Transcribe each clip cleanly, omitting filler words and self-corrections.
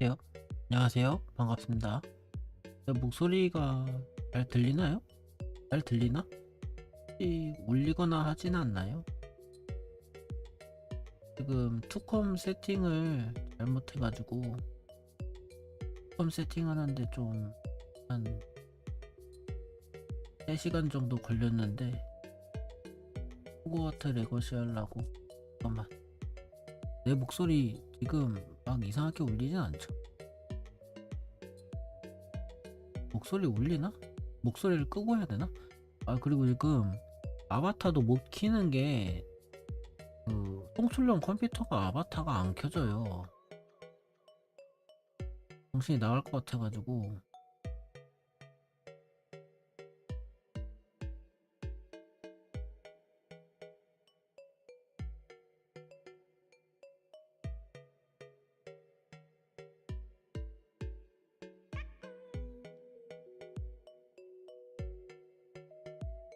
요 안녕하세요. 반갑습니다. 제 목소리가 잘 들리나요? 잘 들리나? 혹시 울리거나 하진 않나요? 지금 투컴 세팅을 잘못해가지고 투컴 세팅하는데 좀 한 3시간 정도 걸렸는데 호그와트 레거시 하려고. 잠깐만, 내 목소리 지금 막 이상하게 울리진 않죠? 목소리 울리나? 목소리를 끄고 해야 되나? 아, 그리고 지금 아바타도 못 키는 게 그 통출용 컴퓨터가 아바타가 안 켜져요. 정신이 나갈 것 같아가지고.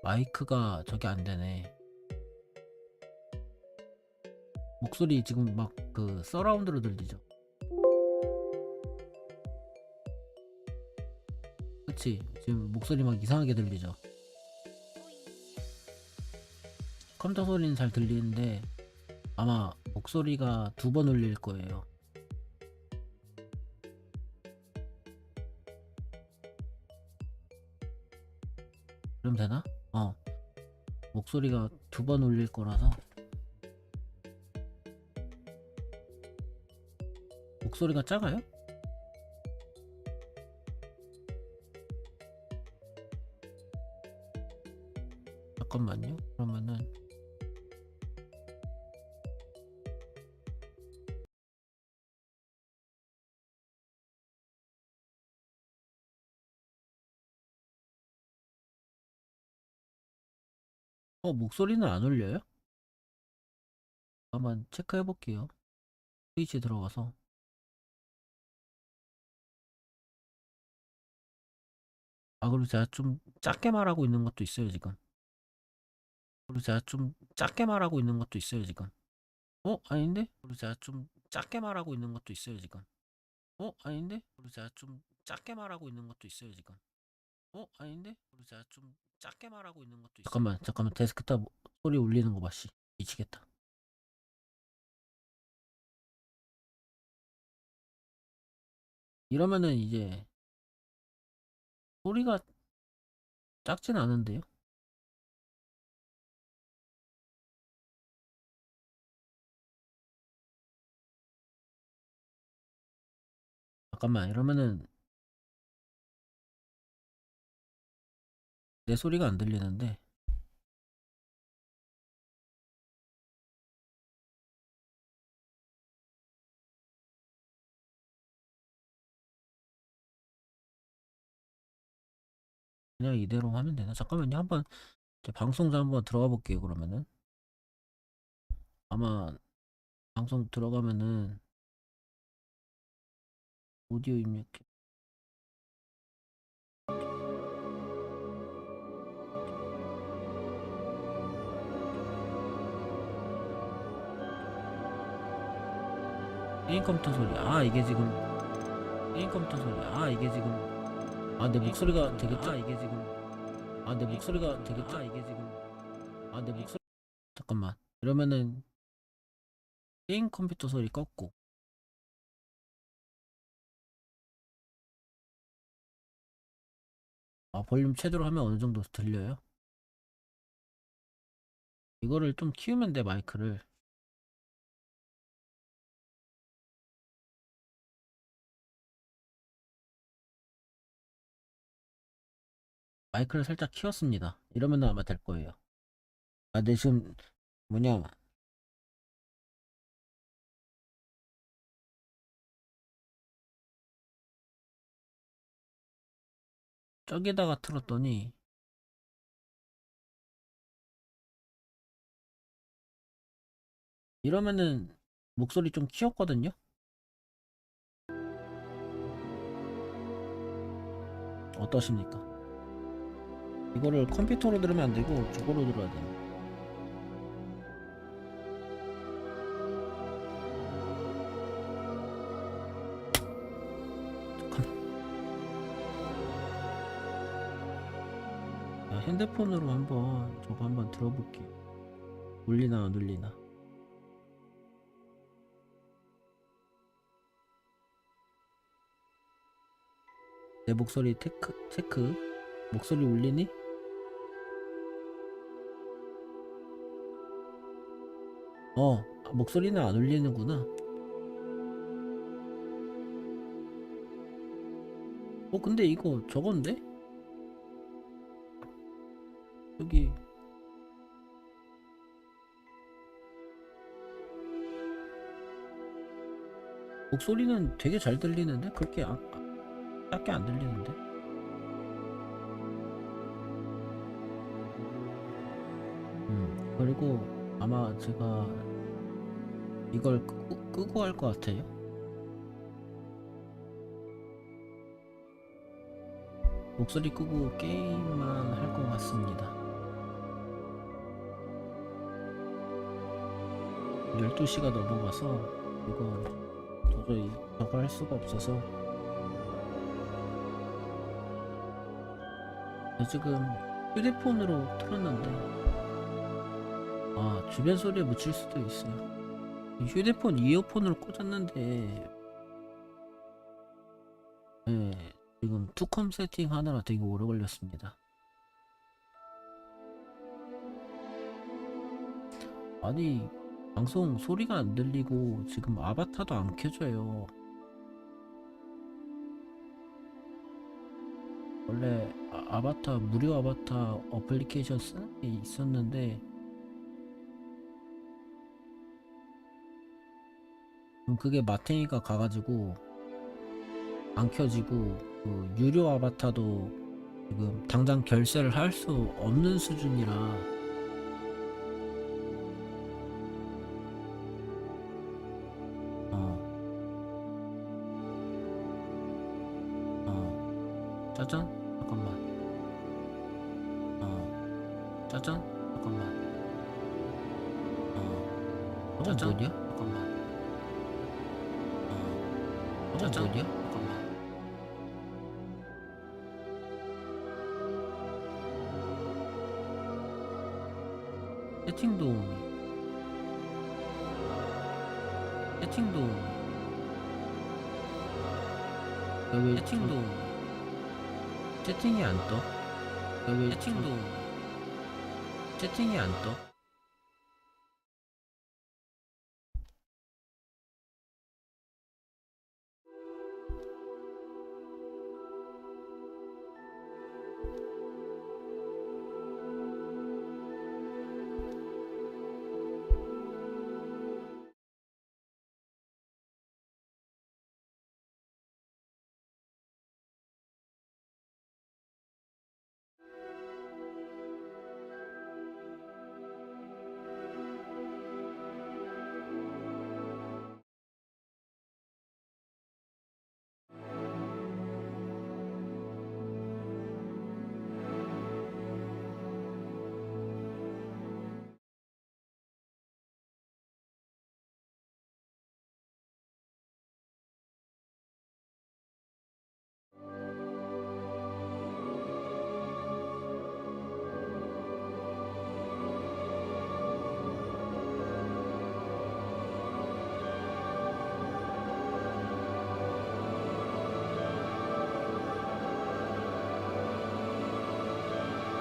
마이크가 저게 안 되네. 목소리 지금 막 그 서라운드로 들리죠? 그치? 지금 목소리 막 이상하게 들리죠? 컴퓨터 소리는 잘 들리는데 아마 목소리가 2번 울릴 거예요. 그럼 되나? 목소리가 2번 울릴 거라서. 목소리가 작아요? 잠깐만요. 그러면은 목소리는 안 울려요? 한번 체크해 볼게요. 스위치 들어가서. 그리고 제가 좀 작게 말하고 있는 것도 있어요 지금. 그리고 제가 좀 작게 말하고 있는 것도 있어요 지금. 아닌데? 그리고 제가 좀 작게 말하고 있는 것도 있어요 지금. 아닌데? 그리고 제가 좀 작게 말하고 있는 것도 있어요 지금. 아닌데? 그리고 제가 좀 작게 말하고 있는 것도 있어요. 잠깐만, 데스크탑 소리 울리는 거 봐. 씨, 미치겠다. 이러면은 이제 소리가 작진 않은데요? 잠깐만, 이러면은 내 소리가 안 들리는데. 그냥 이대로 하면 되나? 잠깐만요. 한번 제 방송자 한번 들어가 볼게요. 그러면은 아마 방송 들어가면은 오디오 입력해. 게임 컴퓨터 소리. 이게 지금 게임 컴퓨터 소리. 이게 지금 내 목소리가 되게 작. 이게 지금 내 목소리가 되게 작. 이게 지금 내 목소리. 잠깐만. 이러면은 게임 컴퓨터 소리 껐고. 볼륨 최대로 하면 어느 정도 들려요? 이거를 좀 키우면 돼, 마이크를. 마이크를 살짝 키웠습니다. 이러면 아마 될 거예요. 내 지금 뭐냐, 저기다가 틀었더니 이러면은 목소리 좀 키웠거든요? 어떠십니까? 이거를 컴퓨터로 들으면 안 되고 저거로 들어야 돼요. 핸드폰으로 한번 저거 한번 들어볼게요. 울리나 안 울리나. 내 목소리 체크. 목소리 울리니? 목소리는 안 울리는구나. 근데 이거 저건데? 여기 목소리는 되게 잘 들리는데? 그렇게 작게 안 들리는데? 그리고 아마 제가 이걸 끄고 할 것 같아요. 목소리 끄고 게임만 할 것 같습니다. 12시가 넘어가서 이건 도저히 저거 할 수가 없어서 지금 휴대폰으로 틀었는데 주변 소리에 묻힐 수도 있어요. 휴대폰 이어폰으로 꽂았는데 지금 투컴 세팅 하느라 되게 오래 걸렸습니다. 아니 방송 소리가 안 들리고 지금 아바타도 안 켜져요. 원래 아바타 무료 아바타 어플리케이션 쓰는 게 있었는데 그게 마탱이가 가가지고 안 켜지고 그 유료 아바타도 지금 당장 결제를 할 수 없는 수준이라 짜잔? 잠깐만. 짜잔? 잠깐만. 짜잔? 뭐냐? 잠깐만. 짜잔? 뭐냐? 잠깐만. 세팅 도우미. 세팅 도우미. 여기 세팅 도우미. 채팅이 안 떠. 여기 채팅이 안 떠.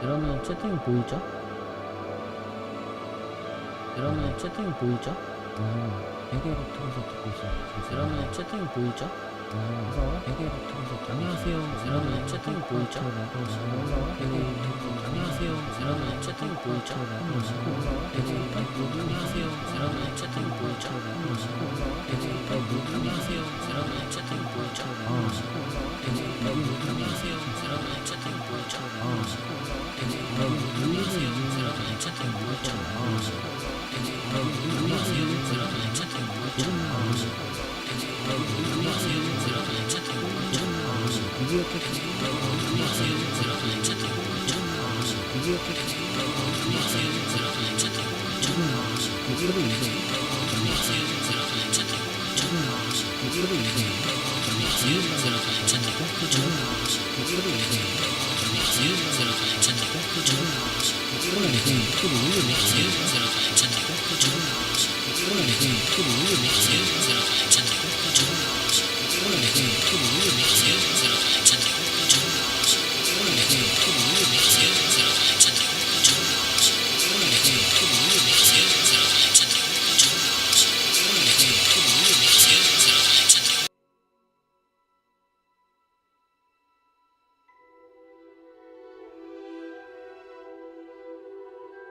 이러면 채팅 보이죠? 이러면 채팅 보이죠? 베개로 틀어서 듣고 있어요. 이러면 채팅 보이죠? 그래서 베개로 틀어서 안녕하세요. 이러면 채팅 보이죠? 그래서 베개로 틀어서 안녕하세요. 이러면 채팅 보이죠? 그래서 베개로 안녕하세요. 이러면 채팅 보이죠? 그래서 베개로 안녕하세요. 이러면 채팅 보이죠? 그래서 베개로 안녕하세요. 이러면 채팅 보이죠? 안녕하세요. 이러면 채팅 보이죠? 안녕하세요. 이러면 채팅 보이죠? 안녕하세요. 이러면 채팅 보이죠? 비디오 캐치. 안녕하세요. 이러면 채팅 보이죠? 비디오 캐치. 안녕하세요. 이러면 채팅 보이죠? 비디오로 이동. 안녕하세요. 이러면 채팅 보이죠? 비디오로 이동. 안녕하세요. 이러면 채팅 보이죠? 비디오로 이동. 안녕하세요. 이러면 채팅 보이죠?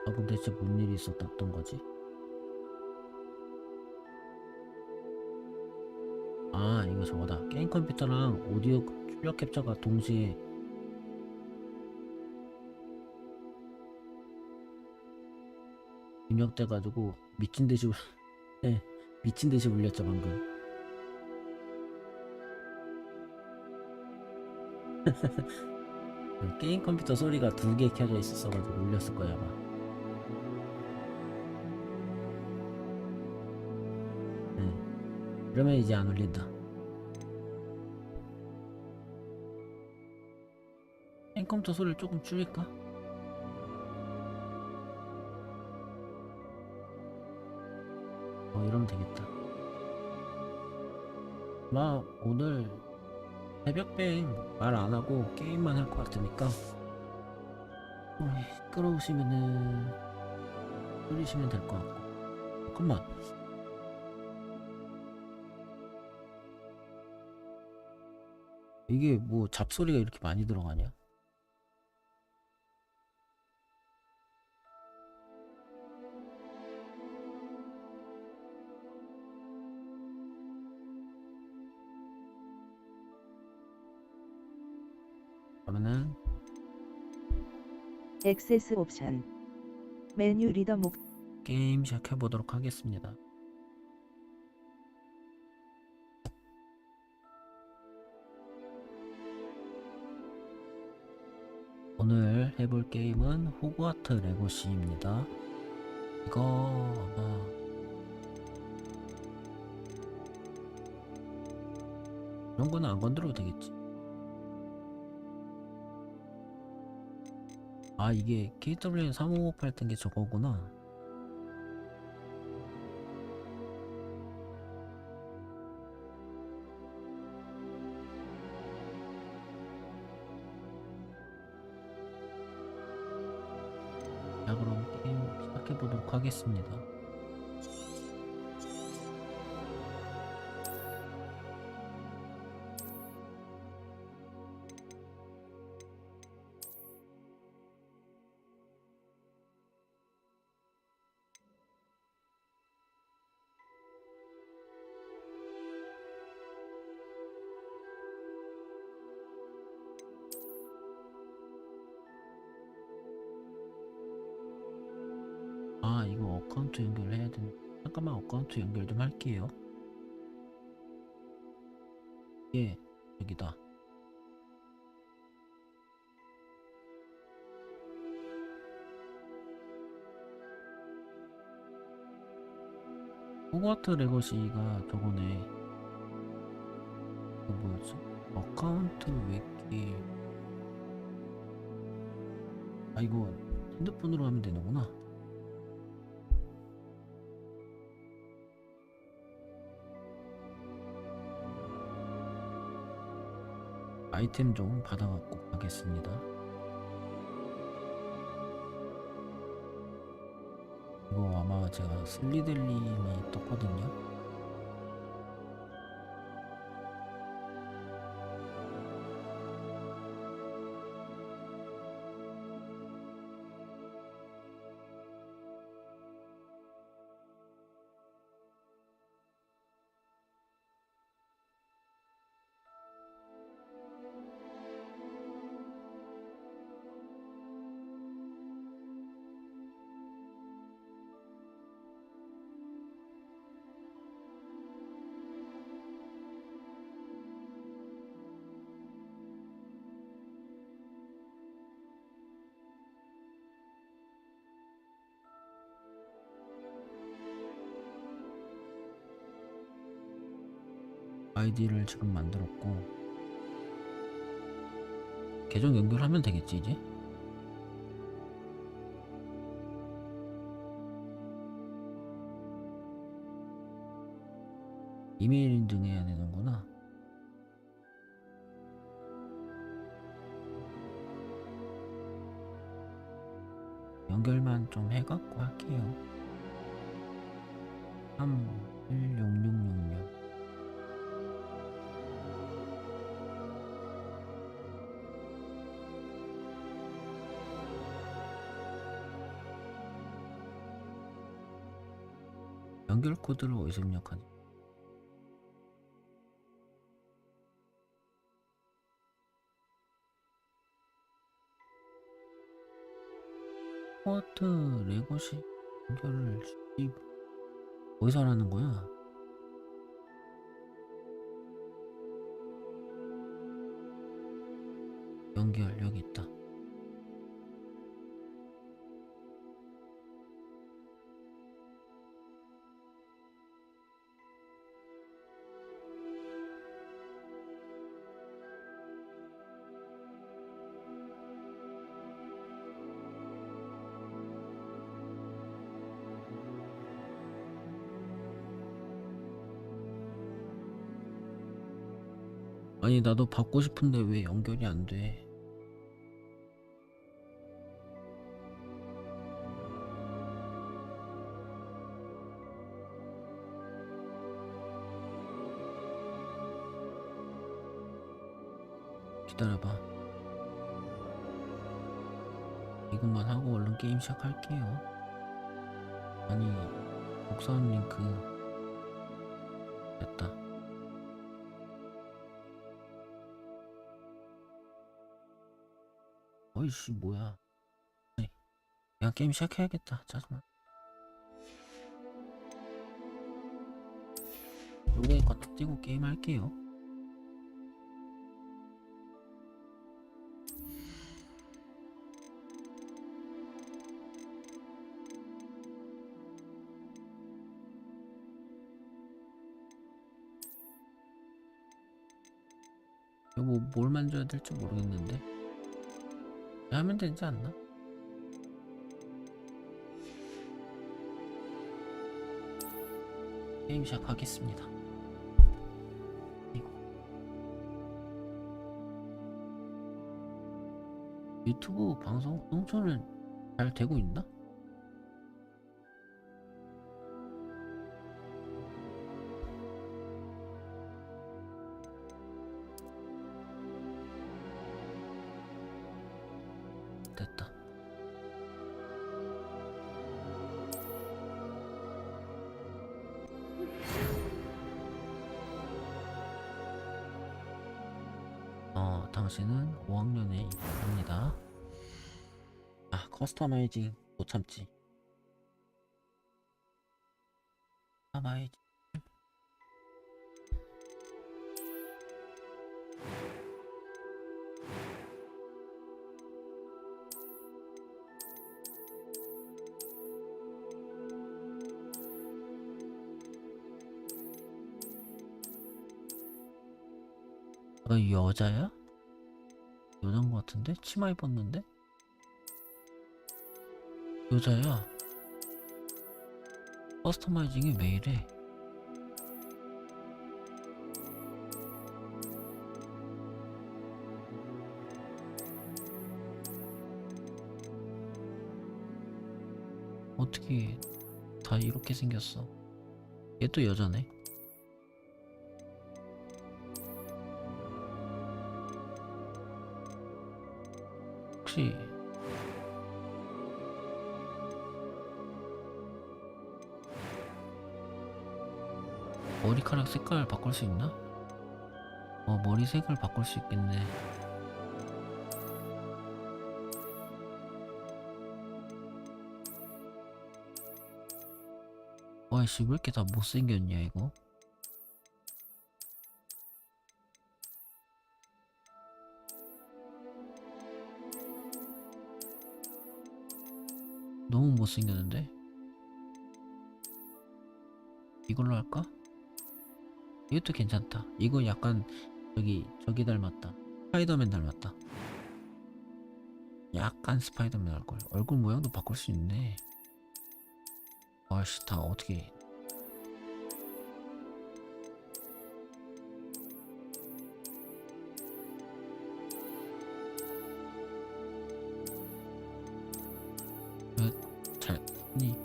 그럼 대체 뭔 일이 있었던 거지? 아, 이거 저거다. 게임 컴퓨터랑 오디오 출력 캡처가 동시에 입력돼가지고 네, 미친 듯이 울렸죠 방금. 게임 컴퓨터 소리가 두 개 켜져 있었어가지고 울렸을 거야 아마. 네. 그러면 이제 안 울린다. 게임 컴퓨터 소리를 조금 줄일까? 이러면 되겠다. 막 오늘 새벽뱅 말 안하고 게임만 할 것 같으니까 시끄러우시면은 줄이시면 될 것 같고. 잠깐만, 이게 뭐 잡소리가 이렇게 많이 들어가냐? 그러면은 액세스 옵션 메뉴 리더 목 게임 시작해 보도록 하겠습니다. 오늘 해볼 게임은 호그와트 레거시입니다. 이거 아마 이런 거는 안 건드려도 되겠지. 아, 이게 KWN 3558 뜬 게 저거구나. 자, 그럼 게임 시작해 보도록 하겠습니다. 아, 이거 어카운트 연결해야 되는. 잠깐만, 어카운트 연결 좀 할게요. 예, 여기다. 호그와트 레거시가 저거네. 그 뭐였지? 어카운트 웹길. 아, 이거 핸드폰으로 하면 되는구나. 아이템 좀 받아갖고 가겠습니다. 이거 아마 제가 슬리들림이 떴거든요. 아이디를 지금 만들었고 계정 연결하면 되겠지 이제. 이메일 인증해야 되는구나. 연결만 좀 해갖고 할게요. 316666 연결 코드를 어디서 입력하지? 포트 레고시 연결을 어디서 하는 거야? 연결 여기 있다. 아니 나도 받고 싶은데 왜 연결이 안 돼? 기다려봐. 이것만 하고 얼른 게임 시작할게요. 아니 복사한 링크 됐다. 어이씨 뭐야. 그냥 게임 시작해야겠다. 짜증나. 요거에 껐다 띄고 게임 할게요. 이거 뭘 만져야 될지 모르겠는데 하면 되지 않나? 게임 시작하겠습니다. 이거 유튜브 방송 농촌은 잘 되고 있나? 됐다. 당신은 5학년에 입학합니다. 아, 커스터마이징 못 참지. 커스터마이징. 여자야? 여자인 것 같은데? 치마 입었는데? 여자야. 커스터마이징이 왜 이래? 어떻게 다 이렇게 생겼어? 얘 또 여자네. 혹시 머리카락 색깔 바꿀 수 있나? 머리색을 바꿀 수 있겠네. 와이씨 왜 이렇게 다 못생겼냐 이거? 너무 못생겼는데? 이걸로 할까? 이것도 괜찮다. 이거 약간 저기 닮았다. 스파이더맨 닮았다. 약간 스파이더맨 얼굴 모양도 바꿀 수 있네. 아씨 다 어떻게 왜 잘, 아니,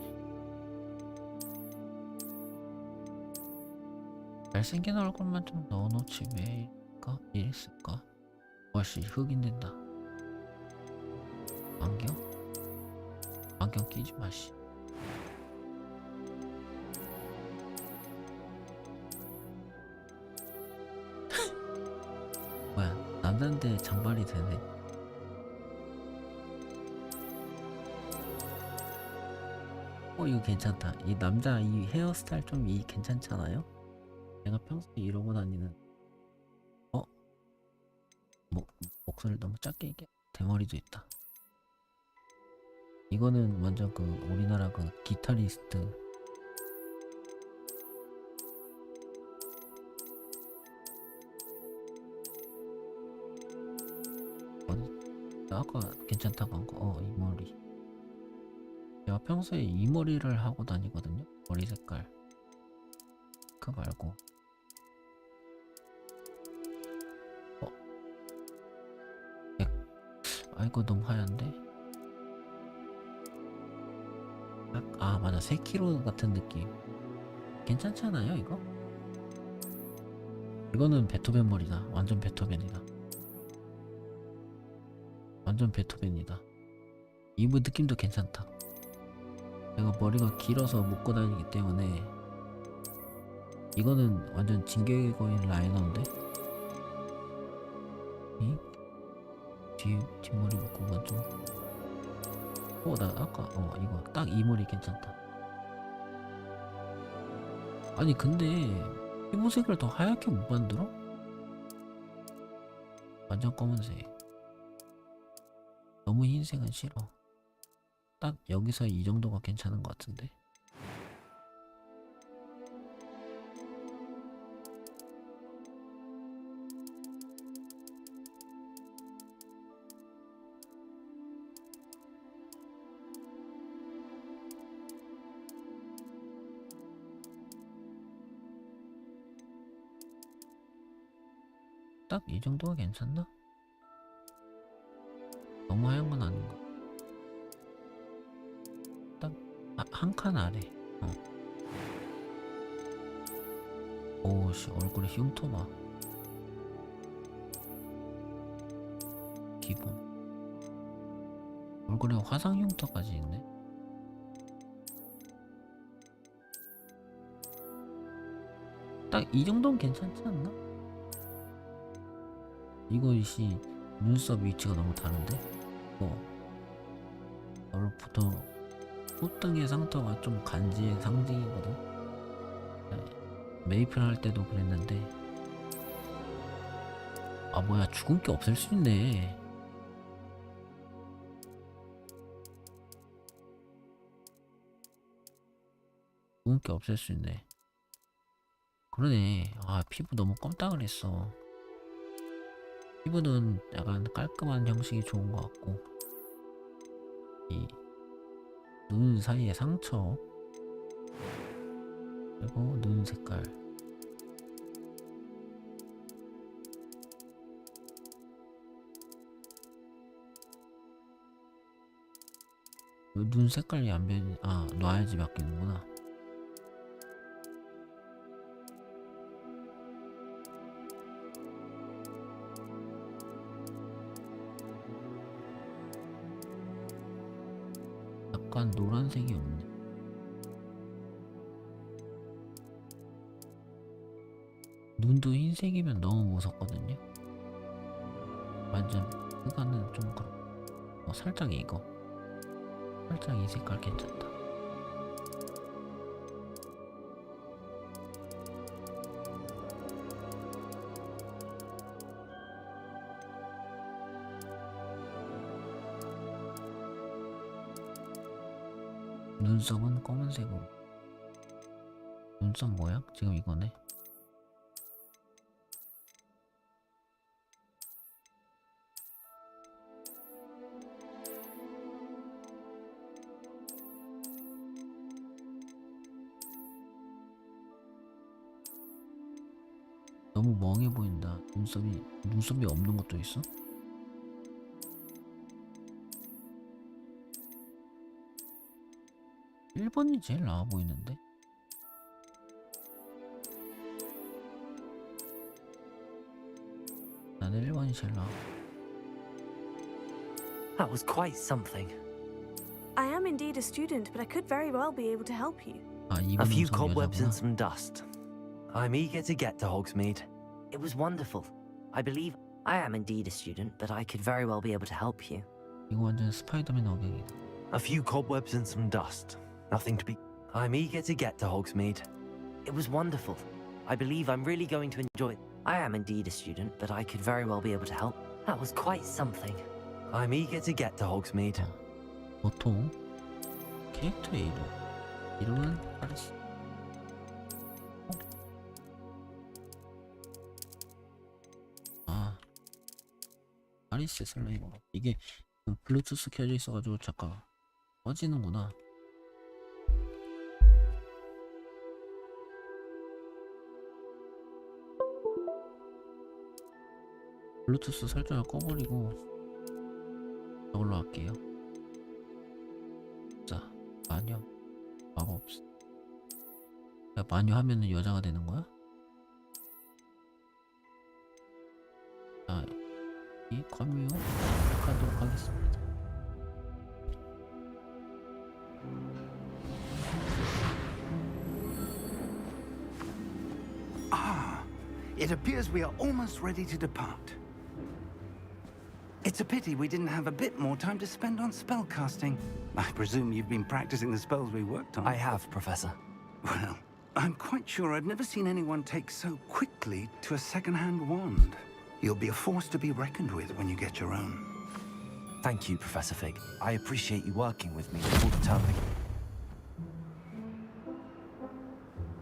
잘생긴 얼굴만 좀 넣어놓지 왜 이랬을까? 와씨, 흑인 된다. 안경? 안경 끼지 마씨. 뭐야, 남잔데 장발이 되네. 이거 괜찮다. 이 남자 이 헤어스타일 좀 괜찮잖아요? 내가 평소에 이러고 다니는. 어? 목, 목소리를 너무 작게 얘기해. 대머리도 있다. 이거는 완전 그 우리나라 그 기타리스트. 아까 괜찮다고 한 거. 이 머리. 내가 평소에 이 머리를 하고 다니거든요. 머리 색깔. 그거 말고. 백. 이거 너무 하얀데? 맞아. 3kg 같은 느낌. 괜찮잖아요, 이거? 이거는 베토벤 머리다. 완전 베토벤이다. 완전 베토벤이다. 이 느낌도 괜찮다. 내가 머리가 길어서 묶고 다니기 때문에. 이거는 완전 진격의거인 라이너인데? 이? 뒷머리 묶은 건 좀. 나 아까 이거 딱 이 머리 괜찮다. 아니 근데 피부색을 더 하얗게 못 만들어? 완전 검은색. 너무 흰색은 싫어. 딱 여기서 이 정도가 괜찮은 것 같은데. 딱 이 정도가 괜찮나? 너무 하얀 건 아닌 거. 딱 한 칸 아래. 오씨, 얼굴에 흉터 봐. 기본. 얼굴에 화상 흉터까지 있네. 딱 이 정도는 괜찮지 않나? 이것이 눈썹 위치가 너무 다른데? 보통 콧등의 상처가 좀 간지의 상징이거든. 메이플 할 때도 그랬는데. 뭐야, 주근깨 없앨 수 있네. 주근깨 없앨 수 있네. 그러네. 피부 너무 껌딱을 했어. 피부는 약간 깔끔한 형식이 좋은 것 같고, 이 눈 사이에 상처, 그리고 눈 색깔. 눈 색깔이 안 변. 놔야지 바뀌는구나. 약간 노란색이 없네. 눈도 흰색이면 너무 무섭거든요. 완전 흑화는 좀 그렇고. 살짝 이거. 살짝 이 색깔 괜찮다. 눈썹은 검은색으로. 눈썹 모양? 지금 이거네. 너무 멍해 보인다. 눈썹이 없는 것도 있어? 1번이 제일 나아 보이는데? 나는 1번이 제일 나아. That was quite something. I am indeed a student, but I could very well be able to help you. 아, A 2번 few 음성 cobwebs 여자구나. and some dust. I'm eager to get to Hogsmeade. It was wonderful. I believe I am indeed a student, but I could very well be able to help you. 이거 완전 스파이더맨 어객이다. A few cobwebs and some dust. Nothing to be. I'm eager to get to Hogsmeade. It was wonderful. I believe I'm really going to enjoy. I am indeed a student, but I could very well be able to help. That was quite something. I'm eager to get to Hogsmeade. 보통 캐릭터의 이름은 아리스. 아, 아리스 슬레이버. 이게 블루투스 켜져 있어가지고 잠깐 꺼지는구나. 블루투스 설정을 꺼버리고 저걸로 할게요. 자, 마녀 마법사. 야, 마녀 하면은 여자가 되는 거야? 자, 이 커뮤 시작하도록 하겠습니다. It appears we are almost ready to depart. It's a pity we didn't have a bit more time to spend on spellcasting. I presume you've been practicing the spells we worked on. I have, Professor. Well, I'm quite sure I've never seen anyone take so quickly to a second-hand wand. You'll be a force to be reckoned with when you get your own. Thank you, Professor Fig. I appreciate you working with me before the term begins.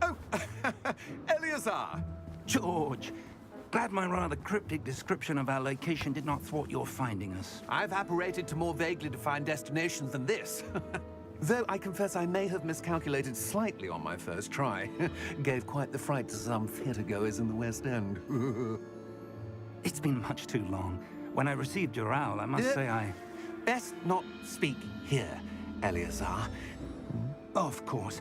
Oh, Eleazar! George, glad my rather cryptic description of our location did not thwart your finding us. I've apparated to more vaguely defined destinations than this. Though I confess I may have miscalculated slightly on my first try. Gave quite the fright to some theatre-goers in the West End. It's been much too long. When I received your owl, I must say I... Best not speak here, Eleazar. Of course.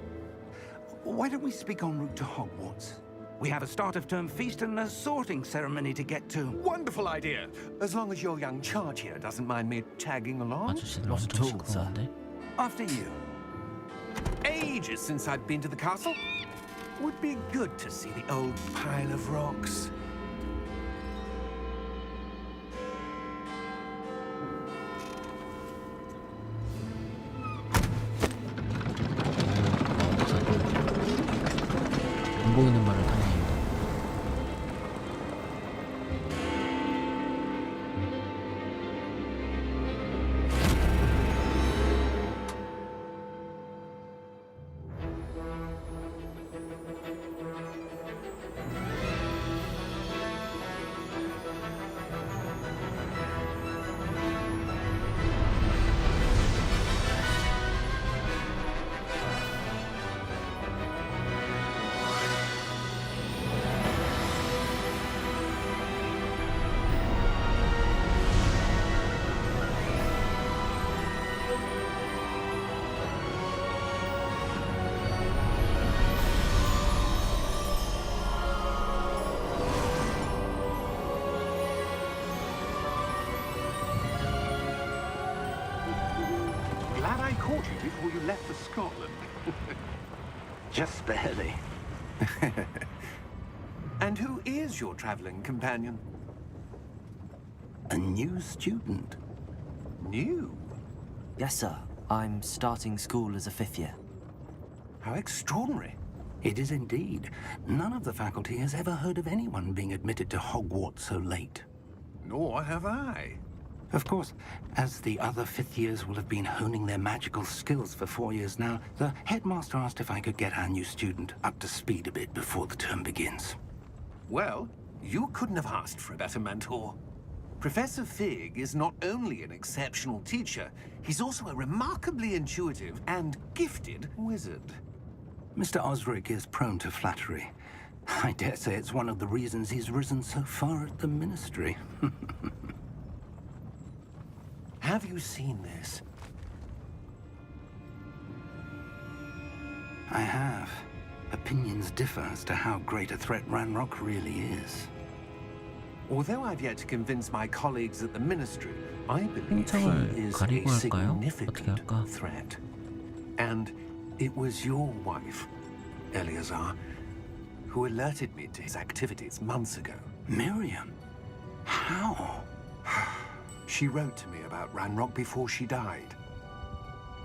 Why don't we speak en route to Hogwarts? We have a start-of-term feast and a sorting ceremony to get to. Wonderful idea! As long as your young charge here doesn't mind me tagging along. 아저씨들 Not 엄청 at all, sir. 시끄러운데? After you. Ages since I'd been to the castle. Would be good to see the old pile of rocks. 안 보이는 말을 당합니다. Glad I caught you before you left for Scotland. Just barely. And who is your traveling companion? A new student. New? Yes, sir. I'm starting school as a 5th year. How extraordinary. It is indeed. None of the faculty has ever heard of anyone being admitted to Hogwarts so late. Nor have I. Of course, as the other 5th years will have been honing their magical skills for 4 years now, the headmaster asked if I could get our new student up to speed a bit before the term begins. Well, you couldn't have asked for a better mentor. Professor Fig is not only an exceptional teacher, he's also a remarkably intuitive and gifted wizard. Mr. Osric is prone to flattery. I dare say it's one of the reasons he's risen so far at the Ministry. Have you seen this? I have. Opinions differ as to how great a threat Ranrock really is. Although I've yet to convince my colleagues at the ministry, I believe 행적을 he is 가리고 a 할까요? 어떻게 significant 할까? threat. And it was your wife, Eleazar, who alerted me to his activities months ago. Miriam? How? She wrote to me about Ranrock before she died,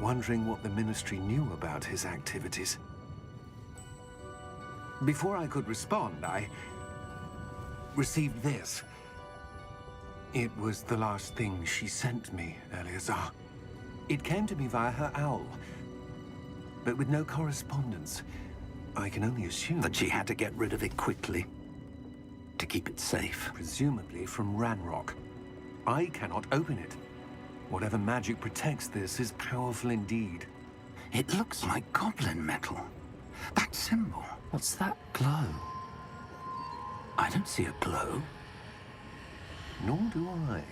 wondering what the ministry knew about his activities. Before I could respond, I received this. It was the last thing she sent me, Eleazar. It came to me via her owl, but with no correspondence. I can only assume That she had to get rid of it quickly to keep it safe. presumably from Ranrock. I cannot open it. Whatever magic protects this is powerful indeed. It looks like goblin metal. That symbol. What's that glow? I don't see a glow. Nor do I.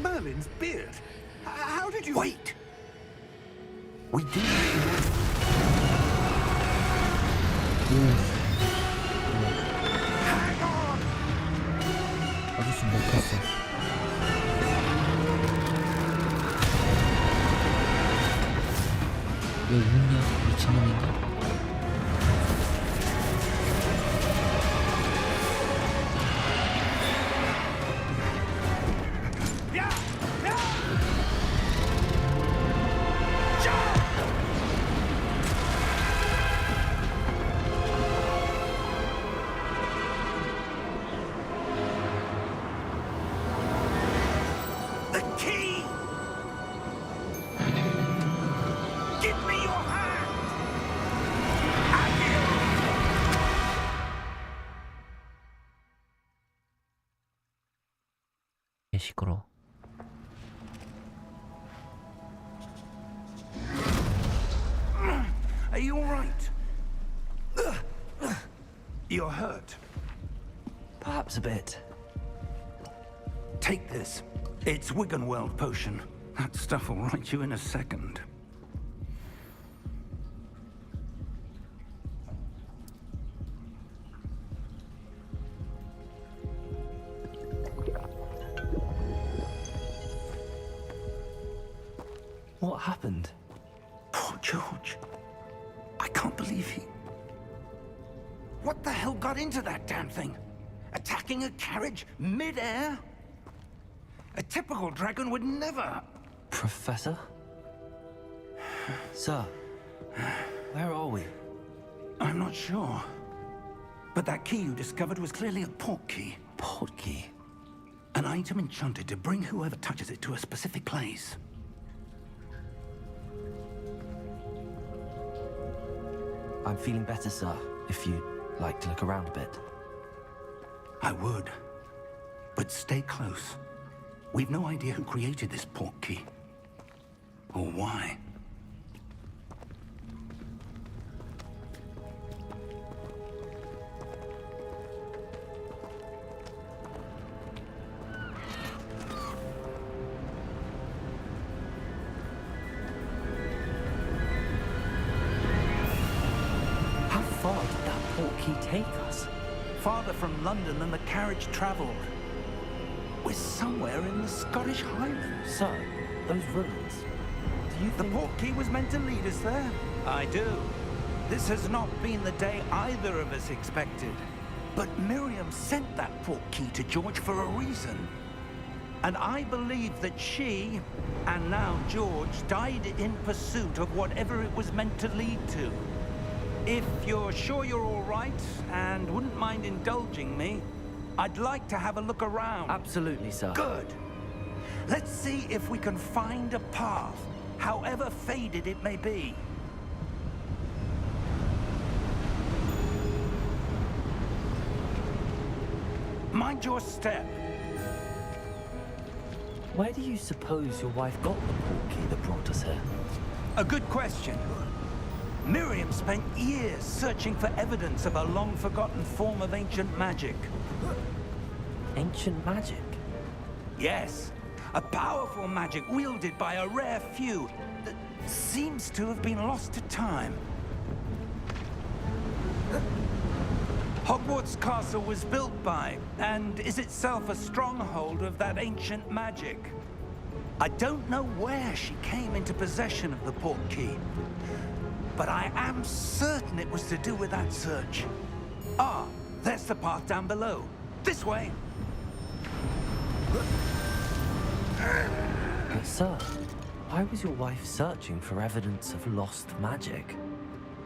Merlin's beard. How did you... Wait! We did. Hang on! 아저씨 먹혔어. 왜 웃냐? 미친놈인가? The key! Give me your hand! 개 시끄러. Are you all right? You're hurt. Perhaps a bit. Take this. It's Wiggenweld potion. That stuff will right you in a second. What happened? Poor George. I can't believe he... What the hell got into that damn thing? Attacking a carriage mid-air? A typical dragon would never... Professor? Sir, where are we? I'm not sure. But that key you discovered was clearly a port key. Port key? An item enchanted to bring whoever touches it to a specific place. I'm feeling better, sir, if you'd like to look around a bit. I would. But stay close. We've no idea who created this port key. Or why. How far did that port key take us? Farther from London than the carriage traveled. We're somewhere in the Scottish Highlands. Sir, those ruins. Do you The think... port key was meant to lead us there? I do. This has not been the day either of us expected. But Miriam sent that port key to George for a reason. And I believe that she, and now George, died in pursuit of whatever it was meant to lead to. If you're sure you're all right, and wouldn't mind indulging me, I'd like to have a look around. Absolutely, sir. Good. Let's see if we can find a path, however faded it may be. Mind your step. Where do you suppose your wife got the port key that brought us here? A good question. Miriam spent years searching for evidence of a long-forgotten form of ancient magic. Ancient magic? Yes, a powerful magic wielded by a rare few that seems to have been lost to time. Hogwarts Castle was built by, and is itself a stronghold of that ancient magic. I don't know where she came into possession of the portkey, but I am certain it was to do with that search. Ah, there's the path down below. This way! But sir, why was your wife searching for evidence of lost magic?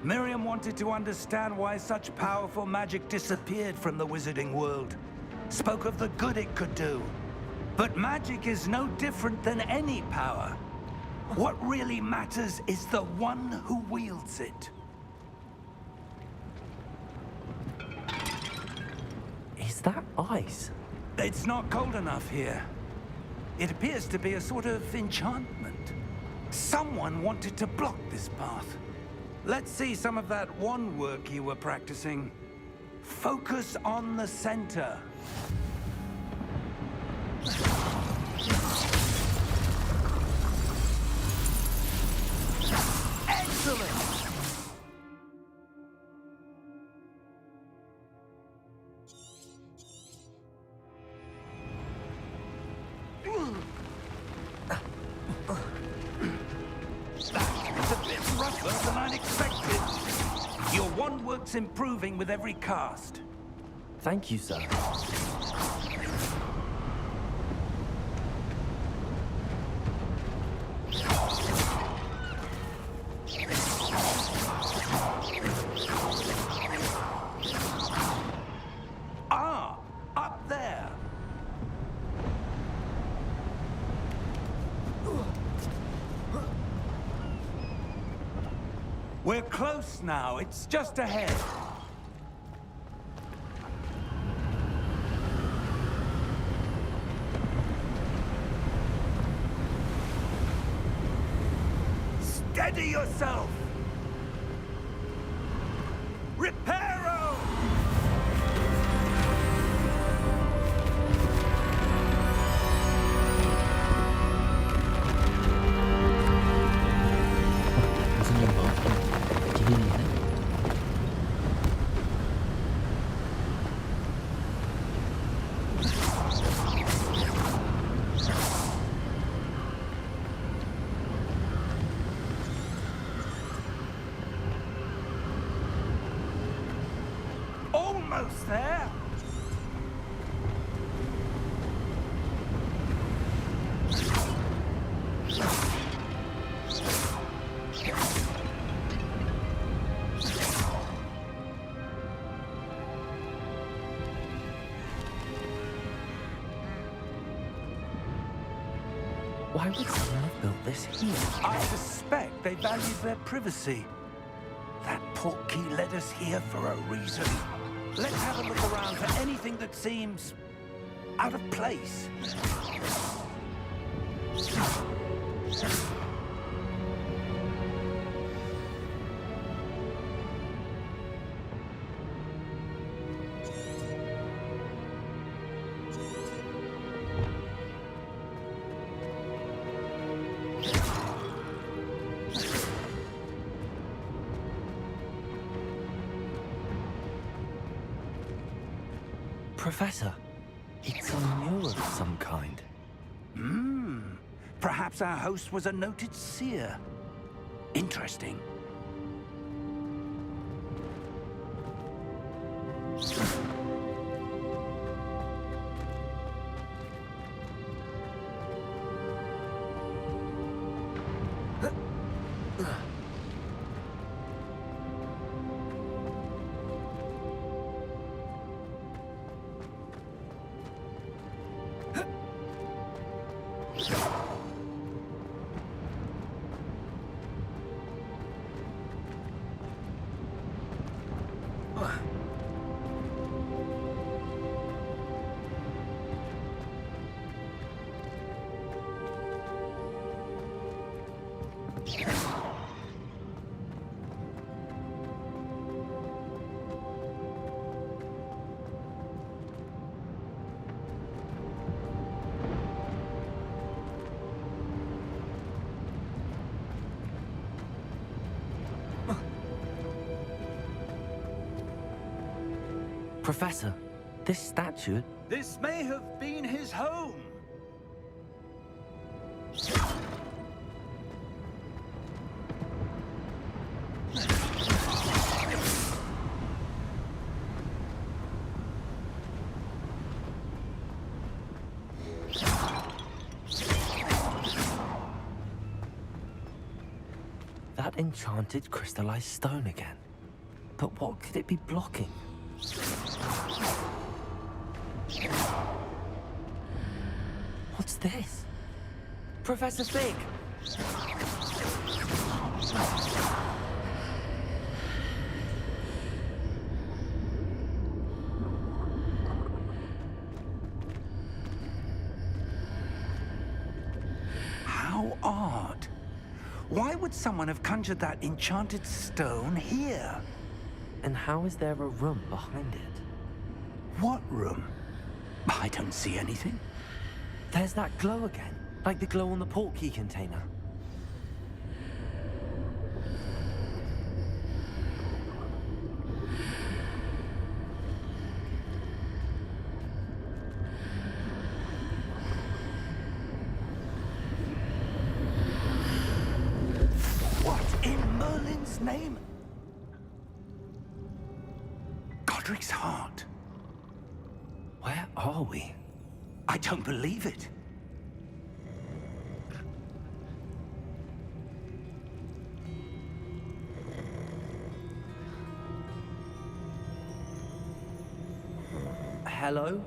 Miriam wanted to understand why such powerful magic disappeared from the wizarding world. Spoke of the good it could do. But magic is no different than any power. What really matters is the one who wields it. Is that ice? It's not cold enough here. It appears to be a sort of enchantment. Someone wanted to block this path. Let's see some of that wand work you were practicing. Focus on the center. Excellent! It's a bit rougher than I'd expected. Your wand work's improving with every cast. Thank you, sir. Ah, up there. We're close now. It's just ahead. Steady yourself. Reparo! 무슨 일 뭐? 기린이네? Almost there. Why would someone have built this here? I suspect they valued their privacy. That portkey led us here for a reason. Let's have a look around for anything that seems out of place. Professor, it's a mural of some kind. Perhaps our host was a noted seer. Interesting. Professor, this statue... This may have been his home. That enchanted crystallized stone again. But what could it be blocking? What's this? Professor Fig! How odd. Why would someone have conjured that enchanted stone here? And how is there a room behind it? What room? I don't see anything. There's that glow again, like the glow on the portkey container. What in Merlin's name? Godric's heart. Where are we? I don't believe it. Hello?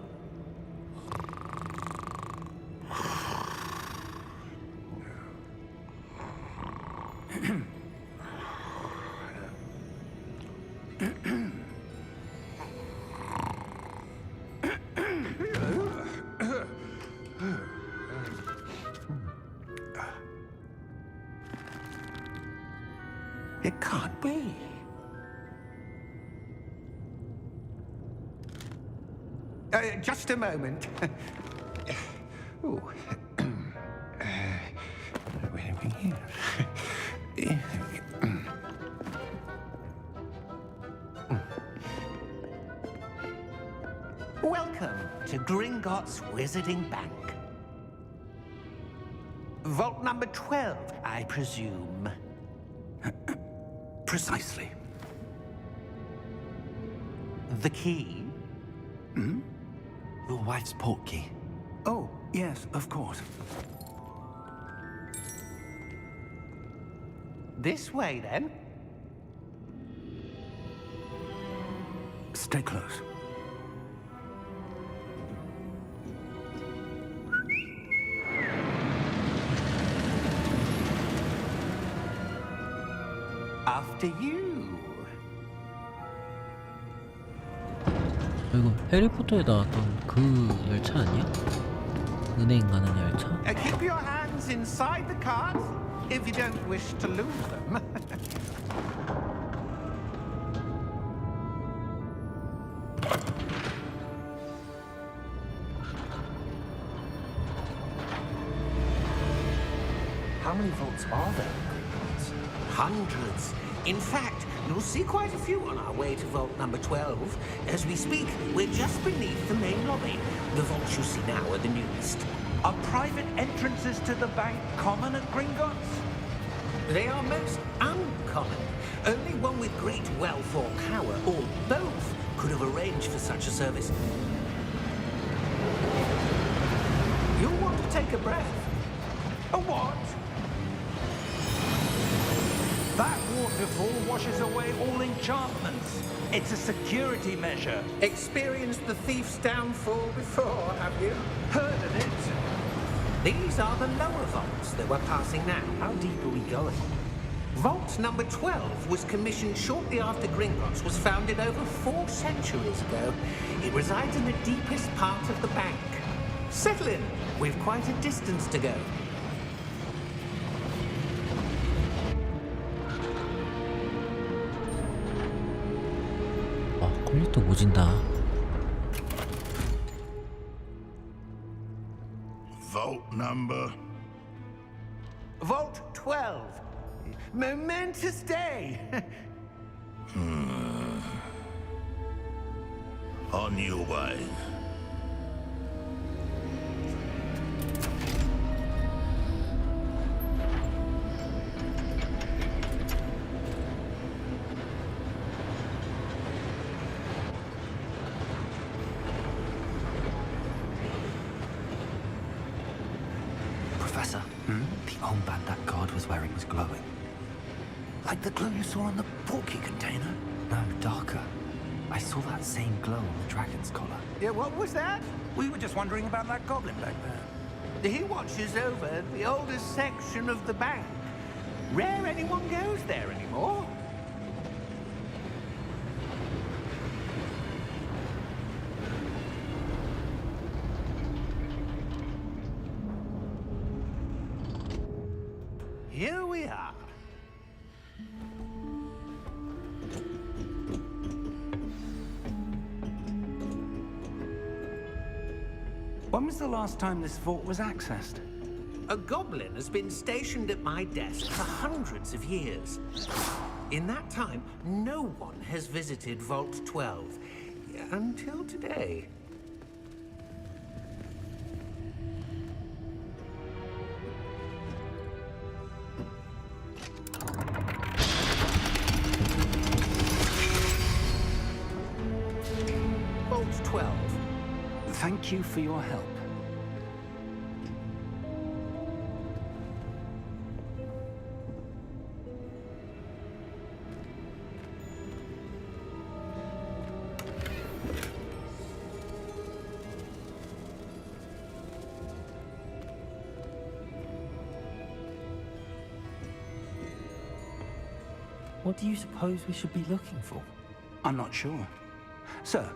It can't be. Just a moment. Ooh. Where are we here? Welcome to Gringotts Wizarding Bank. Vault number 12, I presume. Precisely. The key? Your wife's portkey. Oh, yes, of course. This way, then. Stay close. After you. 이거 해리포터에 나왔던 그 열차 아니야? 은행 가는 열차? Keep your hands inside the cart if you don't wish to lose them. How many vaults are there? Hundreds. In fact, you'll see quite a few on our way to vault number 12. As we speak, we're just beneath the main lobby. The vaults you see now are the newest. Are private entrances to the bank common at Gringotts? They are most uncommon. Only one with great wealth or power, or both, could have arranged for such a service. You'll want to take a breath. A what? That waterfall washes away all enchantments. It's a security measure. Experienced the thief's downfall before, have you? Heard of it? These are the lower vaults that we're passing now. How deep are we going? Vault number 12 was commissioned shortly after Gringotts was founded over 4 centuries ago. It resides in the deepest part of the bank. Settle in. We've quite a distance to go. 퀄리티 오진다. Vault number. Vault 12. Momentous day. On your way. Professor, the armband that guard was wearing was glowing. Like the glow you saw on the porky container? No, darker. I saw that same glow on the dragon's collar. Yeah, what was that? We were just wondering about that goblin back there. He watches over the oldest section of the bank. Rare anyone goes there anymore. Here we are. When was the last time this vault was accessed? A goblin has been stationed at my desk for hundreds of years. In that time, no one has visited Vault 12 until today. Vault 12. Thank you for your help. What do you suppose we should be looking for? I'm not sure. Sir,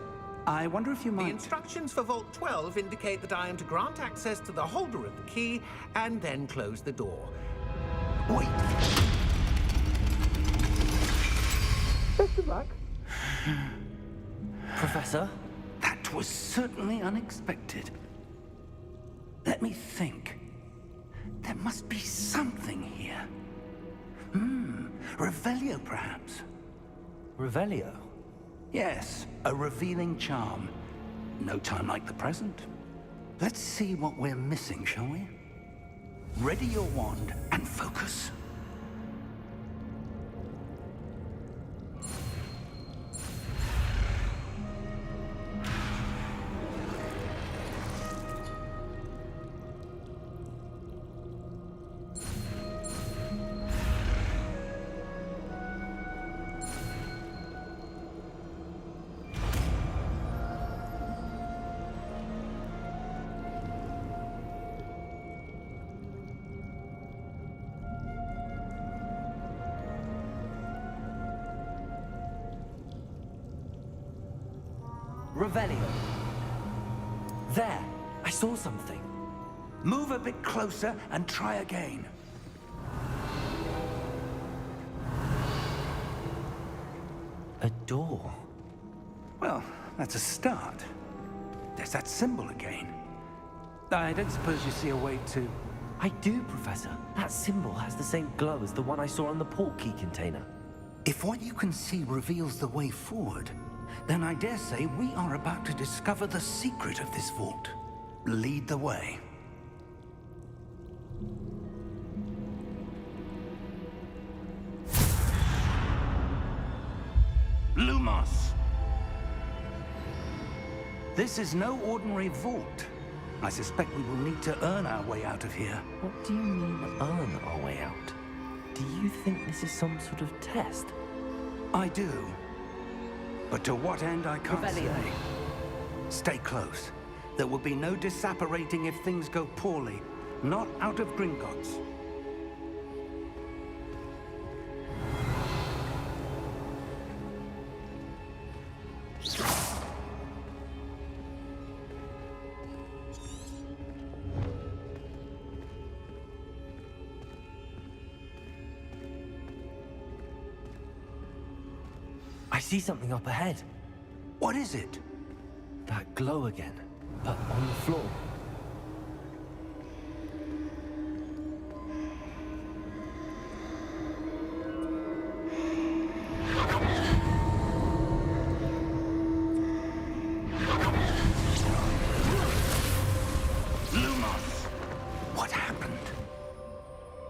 I wonder if you The might... instructions for Vault 12 indicate that I am to grant access to the holder of the key and then close the door. Wait! Best of luck. Professor? That was certainly unexpected. Let me think. There must be something here. Revelio, perhaps? Revelio? Yes, a revealing charm. No time like the present. Let's see what we're missing, shall we? Ready your wand and focus. Revelio. There! I saw something. Move a bit closer and try again. A door. Well, that's a start. There's that symbol again. I don't suppose you see a way to... I do, Professor. That symbol has the same glow as the one I saw on the port key container. If what you can see reveals the way forward, then I dare say we are about to discover the secret of this vault. Lead the way. Lumos! This is no ordinary vault. I suspect we will need to earn our way out of here. What do you mean, earn our way out? Do you think this is some sort of test? I do. But to what end, I can't Revelio. say. Stay close. There will be no disapparating if things go poorly. Not out of Gringotts. I see something up ahead. What is it? That glow again, but on the floor.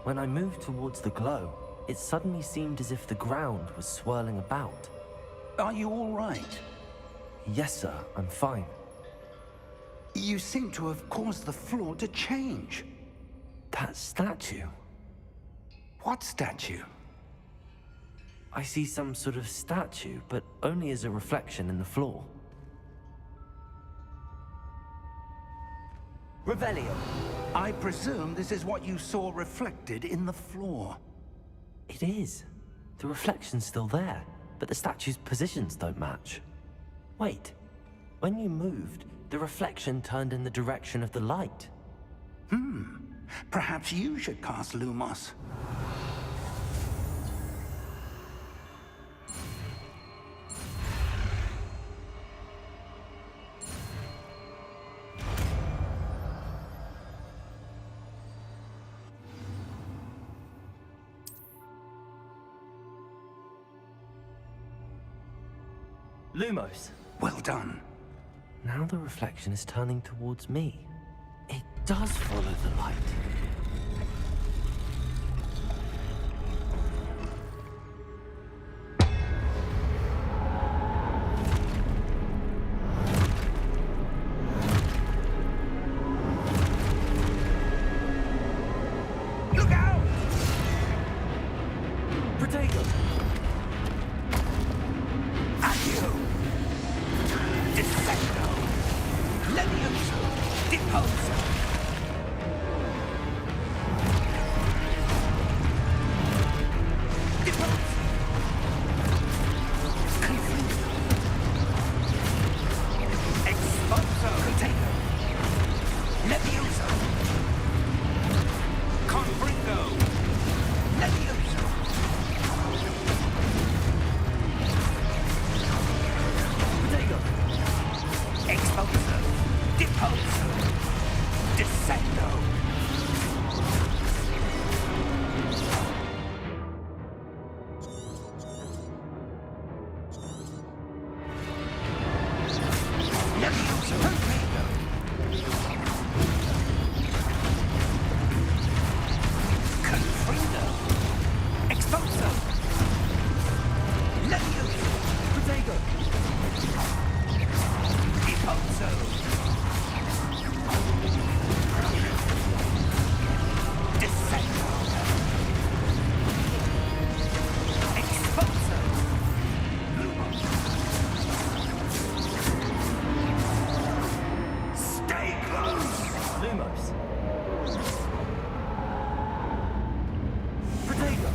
When I moved towards the glow, it suddenly seemed as if the ground was swirling about. Are you all right? Yes, sir, I'm fine. You seem to have caused the floor to change. That statue. What statue? I see some sort of statue, but only as a reflection in the floor. Revelio. I presume this is what you saw reflected in the floor. It is. The reflection's still there, but the statue's positions don't match. Wait. When you moved, the reflection turned in the direction of the light. Perhaps you should cast Lumos. Lumos. Well done. Now the reflection is turning towards me. It does follow the light. Look out! Protego! Accio! Defendo! Levioso! Deposo! Deposo! Confuso! Expulso! Protego! Levioso! Confringo! Levioso! Protego! Expulso! Deposo! Descendo! Levioso! Confringo! Confringo! Expulso! Levioso! Protego! Deposo! Descendo! Expulso! Lumos! Stay close! Lumos. Protego!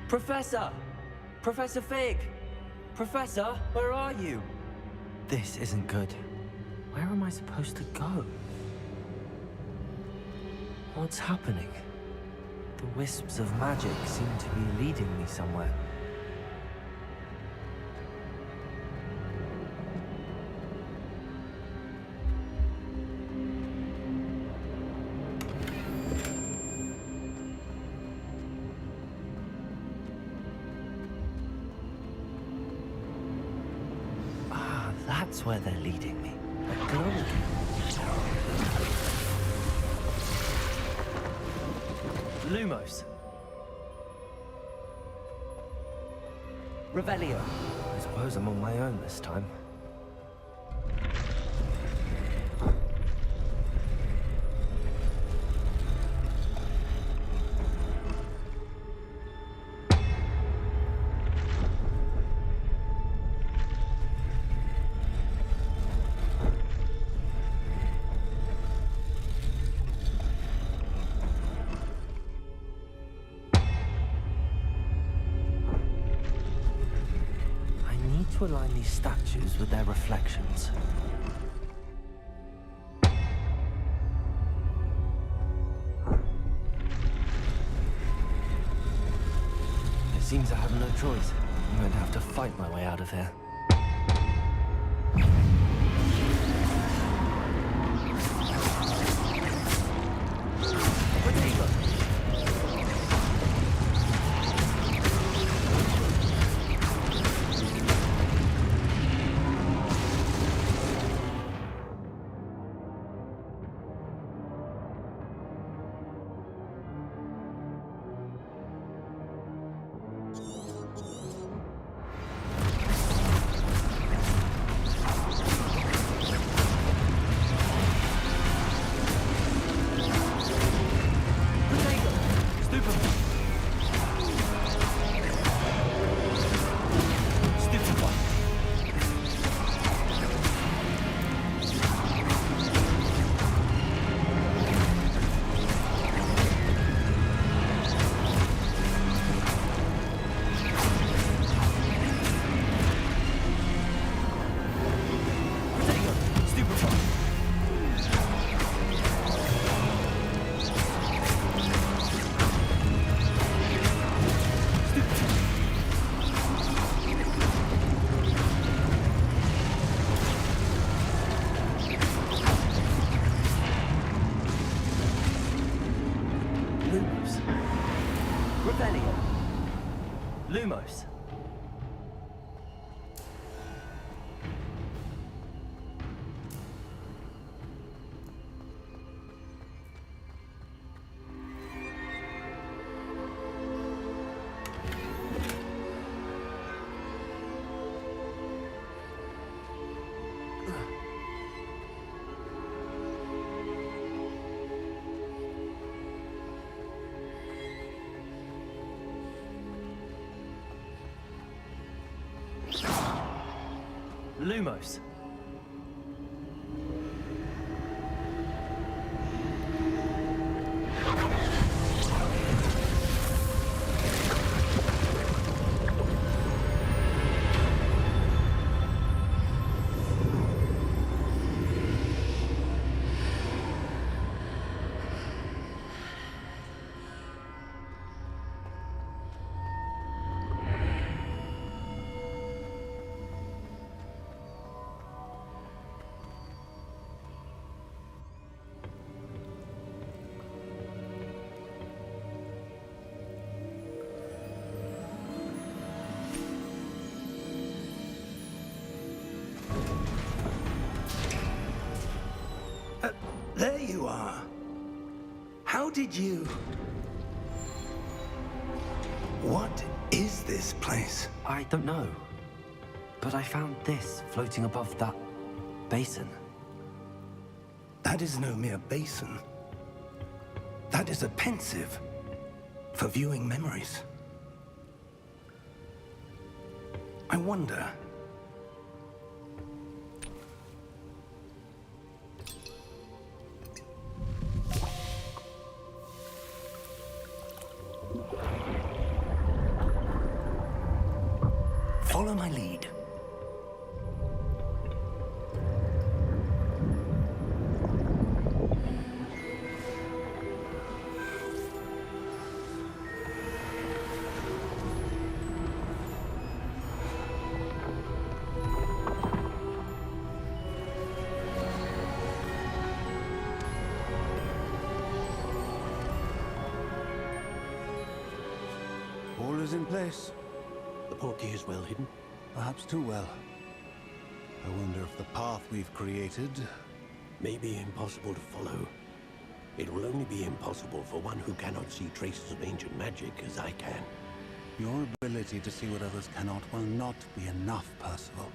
Professor! Professor Fig! Professor, where are you? This isn't good. Where am I supposed to go? What's happening? The wisps of magic seem to be leading me somewhere. Ah, that's where they're leading me. A glow. Lumos. Revelio. I suppose I'm on my own this time. To align these statues with their reflections. It seems I have no choice. I'm going to have to fight my way out of here. Lumos. Lumos. There you are. How did you... What is this place? I don't know. But I found this floating above that basin. That is no mere basin. That is a pensive for viewing memories. I wonder... Follow my lead. All is in place. The portkey is well hidden. Perhaps too well. I wonder if the path we've created... May be impossible to follow. It will only be impossible for one who cannot see traces of ancient magic as I can. Your ability to see what others cannot will not be enough, Percival.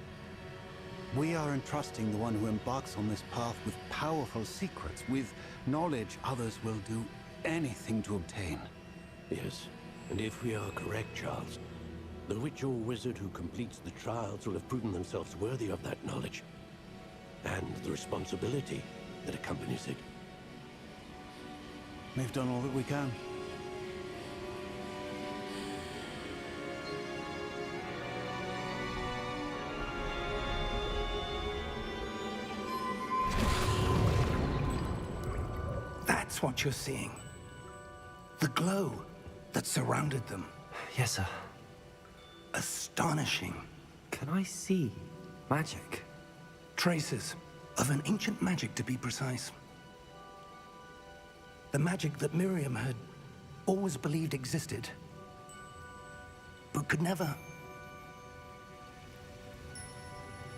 We are entrusting the one who embarks on this path with powerful secrets, with knowledge others will do anything to obtain. Yes, and if we are correct, Charles, the witch or wizard who completes the trials will have proven themselves worthy of that knowledge, and the responsibility that accompanies it. We've done all that we can. That's what you're seeing. The glow that surrounded them. Yes, sir. Astonishing. Can I see magic? Traces of an ancient magic, to be precise. The magic that Miriam had always believed existed, but could never.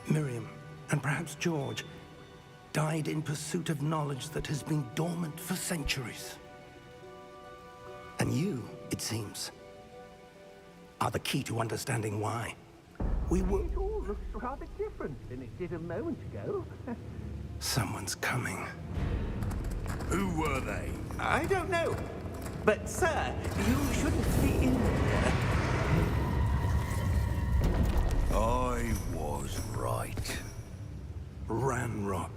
Miriam, and perhaps George, died in pursuit of knowledge that has been dormant for centuries. And you, it seems, are the key to understanding why. We were... It all looks rather different than it did a moment ago. Someone's coming. Who were they? I don't know. But, sir, you shouldn't be in here. I was right. Ranrock.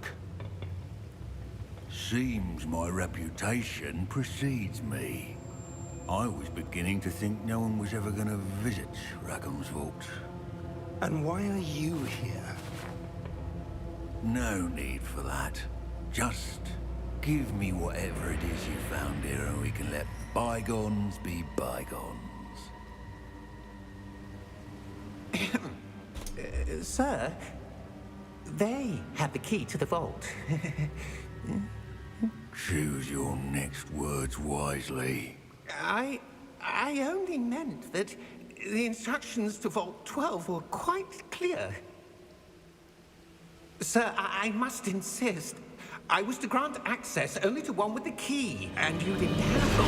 Seems my reputation precedes me. I was beginning to think no one was ever going to visit Rackham's vault. And why are you here? No need for that. Just give me whatever it is you found here and we can let bygones be bygones. Sir, they have the key to the vault. Choose your next words wisely. I only meant that The instructions to Vault 12 were quite clear. Sir, I must insist. I was to grant access only to one with the key, and you didn't have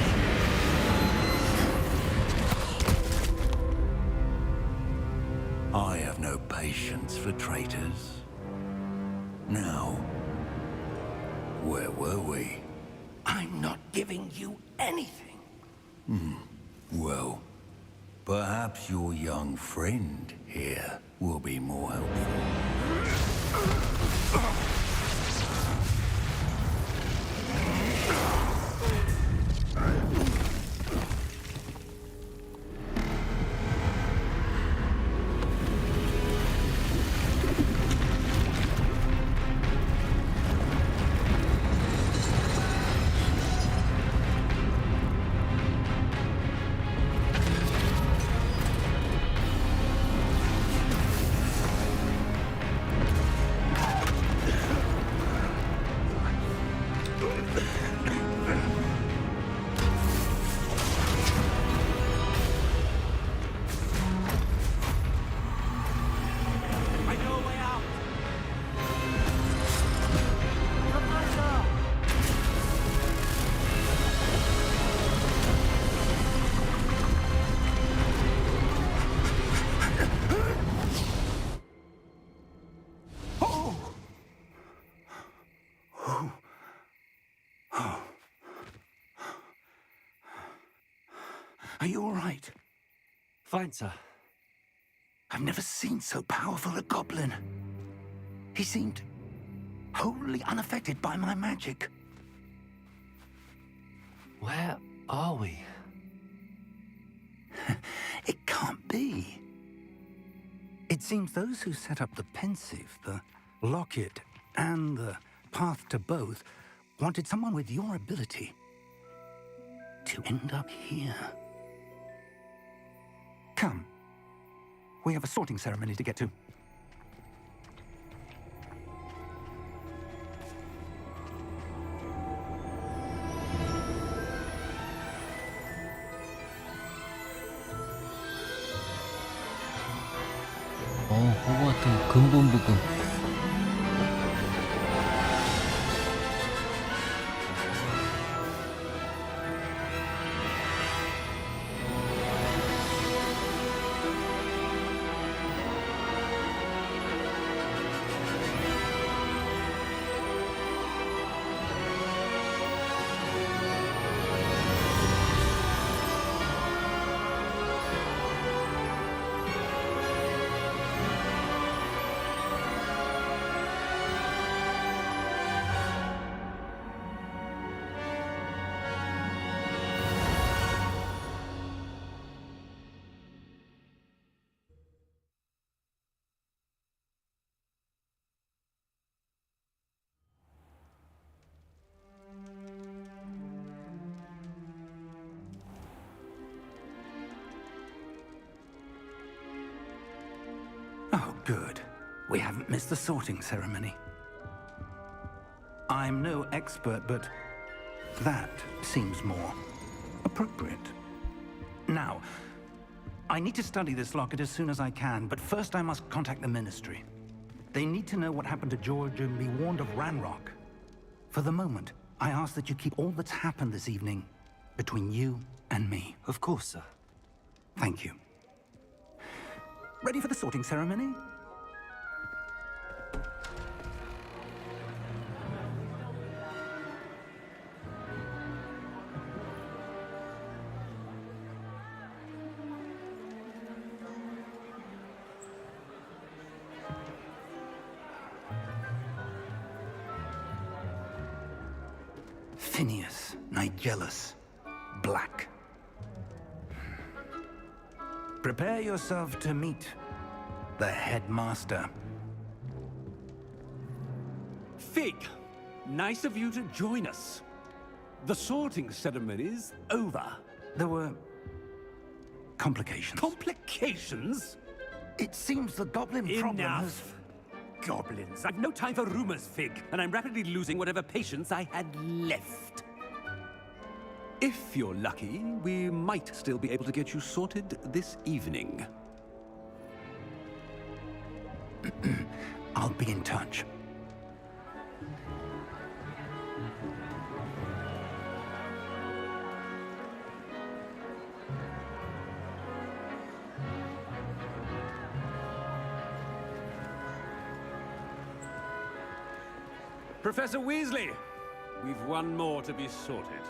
one. I have no patience for traitors. Now, where were we? I'm not giving you anything. Well, perhaps your young friend here will be more helpful. Are you all right? Fine, sir. I've never seen so powerful a goblin. He seemed wholly unaffected by my magic. Where are we? It can't be. It seems those who set up the pensive, the locket, and the path to both wanted someone with your ability to end up here. Come. We have a sorting ceremony to get to. 호그와트행 근본부금. Oh, good. We haven't missed the sorting ceremony. I'm no expert, but that seems more appropriate. Now, I need to study this locket as soon as I can, but first I must contact the Ministry. They need to know what happened to George and be warned of Ranrock. For the moment, I ask that you keep all that's happened this evening between you and me. Of course, sir. Thank you. Ready for the sorting ceremony? Phineas, Nigellus, Black. Prepare yourself to meet the headmaster. Fig, nice of you to join us. The sorting ceremony's over. There were complications. Complications? It seems the goblin problem has... Enough. Goblins. I've no time for rumors, Fig, and I'm rapidly losing whatever patience I had left. If you're lucky, we might still be able to get you sorted this evening. I'll be in touch. Professor Weasley, we've one more to be sorted.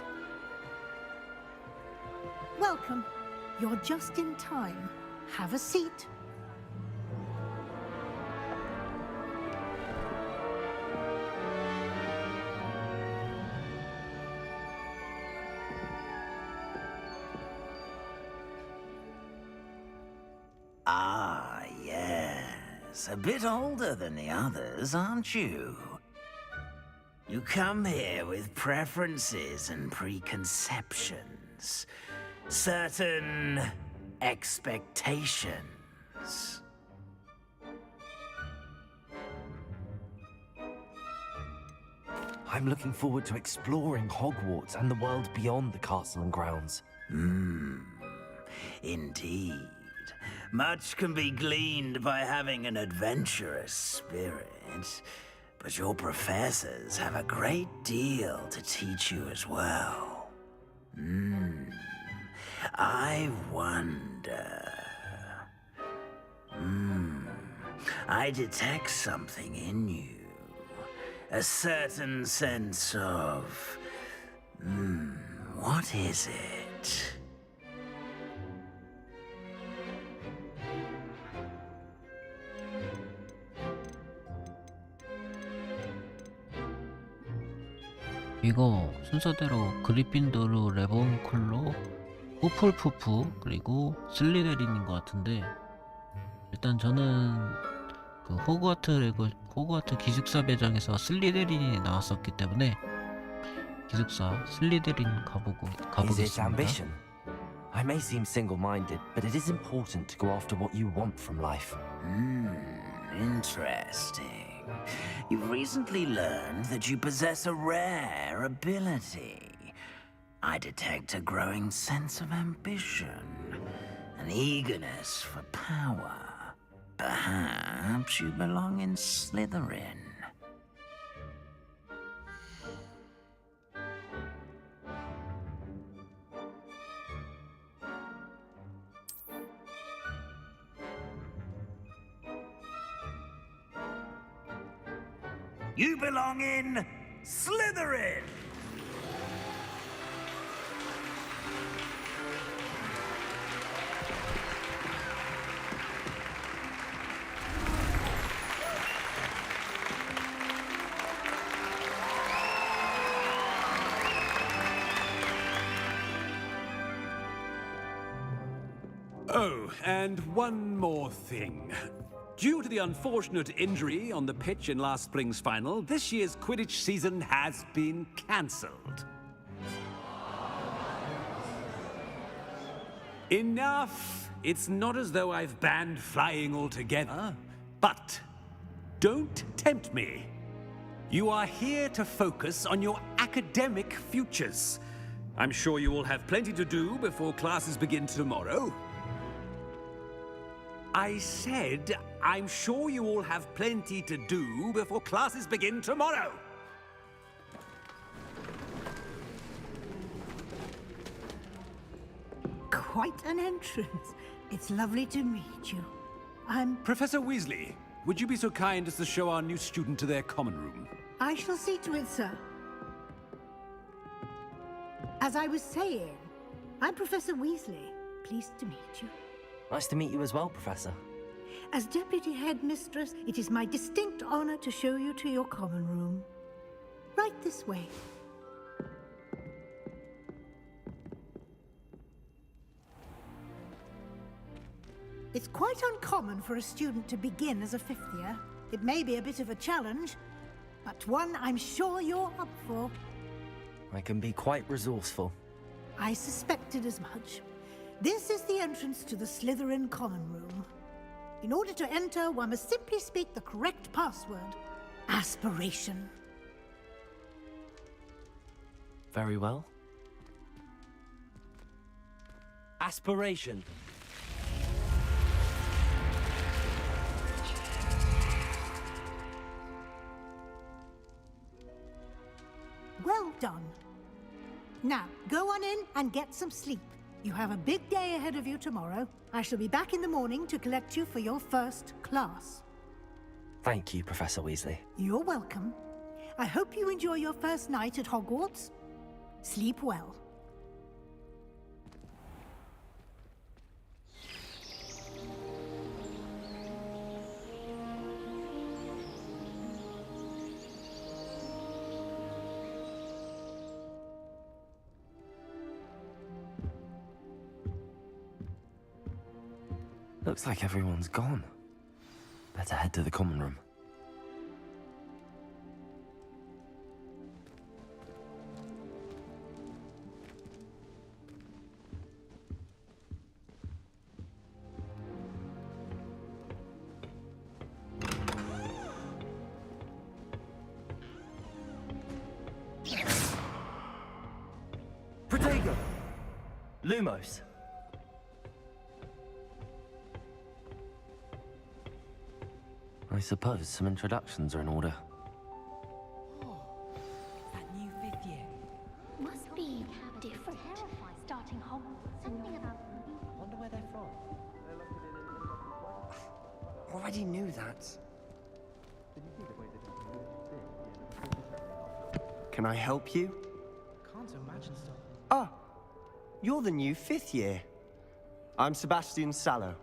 Welcome. You're just in time. Have a seat. Ah, yes. A bit older than the others, aren't you? You come here with preferences and preconceptions. Certain expectations. I'm looking forward to exploring Hogwarts and the world beyond the castle and grounds. Indeed. Much can be gleaned by having an adventurous spirit, but your professors have a great deal to teach you as well. I wonder... I detect something in you. A certain sense of... what is it? 이거 순서대로 그리핀도르, 레본클로, 후플푸프, 그리고 슬리데린인 것 같은데, 일단 저는 그 호그와트 기숙사 배정에서 슬리데린이 나왔었기 때문에 기숙사 슬리데린 Is it 가보겠습니다. ambition? I may seem single-minded, but it is important to go after what you want from life. Interesting. You've recently learned that you possess a rare ability. I detect a growing sense of ambition, an eagerness for power. Perhaps you belong in Slytherin. You belong in Slytherin! Oh, and one more thing. Due to the unfortunate injury on the pitch in last spring's final, this year's Quidditch season has been cancelled. Enough! It's not as though I've banned flying altogether, but don't tempt me. You are here to focus on your academic futures. I'm sure you will have plenty to do before classes begin tomorrow. I said, I'm sure you all have plenty to do before classes begin tomorrow. Quite an entrance. It's lovely to meet you. I'm... Professor Weasley, would you be so kind as to show our new student to their common room? I shall see to it, sir. As I was saying, I'm Professor Weasley. Pleased to meet you. Nice to meet you as well, Professor. As Deputy Headmistress, it is my distinct honor to show you to your common room. Right this way. It's quite uncommon for a student to begin as a fifth year. It may be a bit of a challenge, but one I'm sure you're up for. I can be quite resourceful. I suspected as much. This is the entrance to the Slytherin common room. In order to enter, one must simply speak the correct password. Aspiration. Very well. Aspiration. Well done. Now, go on in and get some sleep. You have a big day ahead of you tomorrow. I shall be back in the morning to collect you for your first class. Thank you, Professor Weasley. You're welcome. I hope you enjoy your first night at Hogwarts. Sleep well. Looks like everyone's gone. Better head to the common room. Protego! Lumos! I suppose some introductions are in order. That new 5th year. Must be different. Starting Hogwarts. Something about. Wonder where they're from. Already knew that. Can I help you? Can't imagine stuff. Ah, you're the new 5th year. I'm Sebastian Sallow.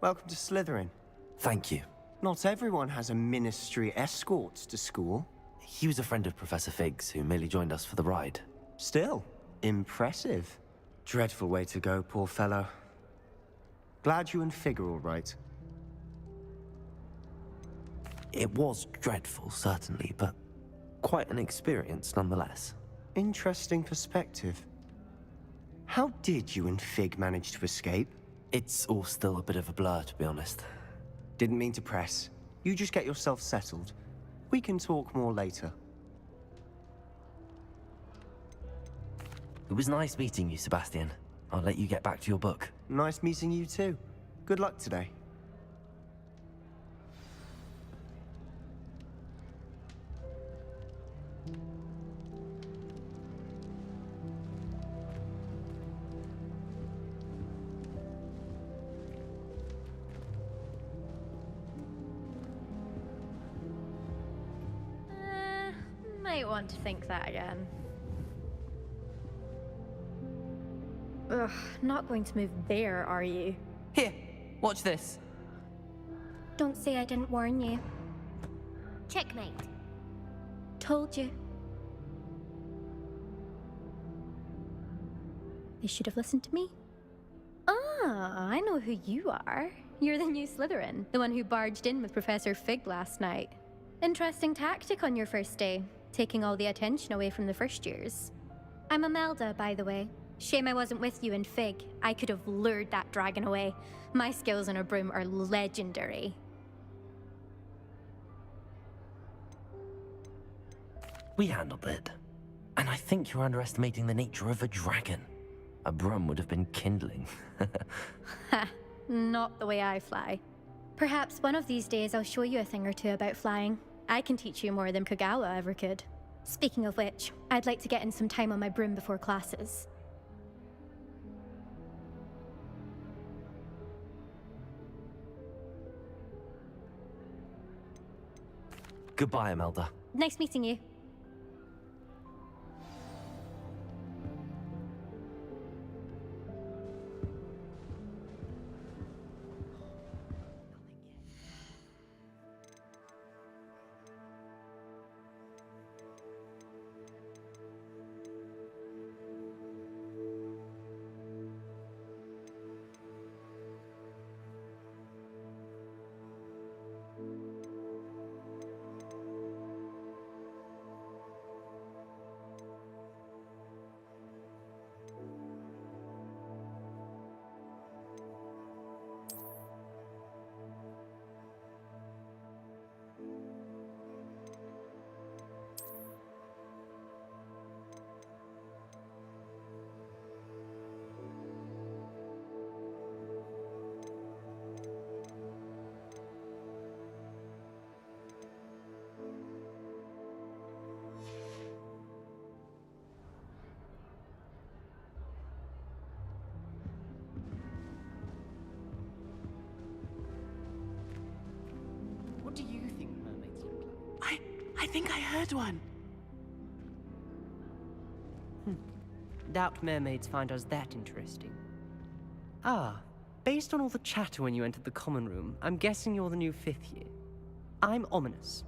Welcome to Slytherin. Thank you. Not everyone has a ministry escort to school. He was a friend of Professor Fig's who merely joined us for the ride. Still, impressive. Dreadful way to go, poor fellow. Glad you and Fig are all right. It was dreadful, certainly, but quite an experience nonetheless. Interesting perspective. How did you and Fig manage to escape? It's all still a bit of a blur, to be honest. Didn't mean to press. You just get yourself settled. We can talk more later. It was nice meeting you, Sebastian. I'll let you get back to your book. Nice meeting you too. Good luck today. Might want to think that again. Ugh, not going to move there, are you? Here, watch this. Don't say I didn't warn you. Checkmate. Told you. They should have listened to me. Ah, I know who you are. You're the new Slytherin, the one who barged in with Professor Fig last night. Interesting tactic on your first day, taking all the attention away from the first years. I'm Imelda, by the way. Shame I wasn't with you in Fig. I could have lured that dragon away. My skills on a broom are legendary. We handled it. And I think you're underestimating the nature of a dragon. A broom would have been kindling. Ha, not the way I fly. Perhaps one of these days I'll show you a thing or two about flying. I can teach you more than Kagawa ever could. Speaking of which, I'd like to get in some time on my broom before classes. Goodbye, Imelda. Nice meeting you. I think I heard one. Doubt mermaids find us that interesting. Ah, based on all the chatter when you entered the common room, I'm guessing you're the new 5th year. I'm Ominous.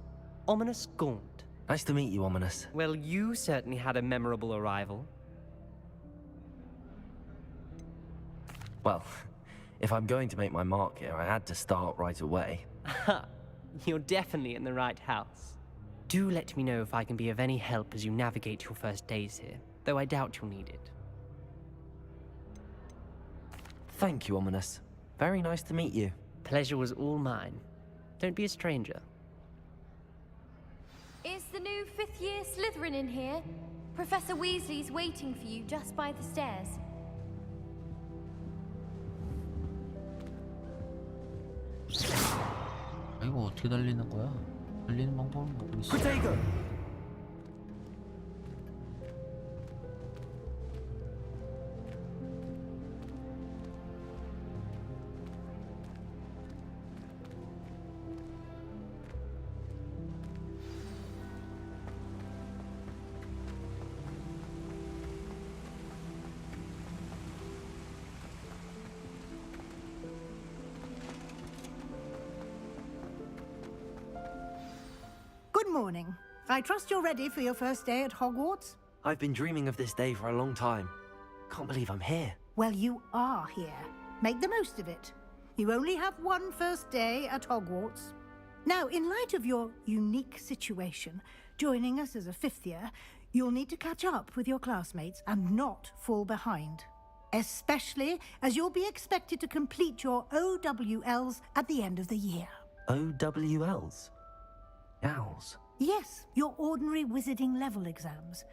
Ominous Gaunt. Nice to meet you, Ominous. Well, you certainly had a memorable arrival. Well, if I'm going to make my mark here, I had to start right away. Ha! You're definitely in the right house. Do let me know if I can be of any help as you navigate your first days here, though I doubt you'll need it. Thank you, Ominous. Very nice to meet you. Pleasure was all mine. Don't be a stranger. Is the new 5th year Slytherin in here? Professor Weasley's waiting for you just by the stairs. 이거 어떻게 달리는 거야? 달리는 방법을 모르겠어. Good morning. I trust you're ready for your first day at Hogwarts? I've been dreaming of this day for a long time. Can't believe I'm here. Well, you are here. Make the most of it. You only have one first day at Hogwarts. Now, in light of your unique situation, joining us as a 5th year, you'll need to catch up with your classmates and not fall behind. Especially as you'll be expected to complete your OWLs at the end of the year. OWLs? Owls? Yes, your ordinary wizarding level exams.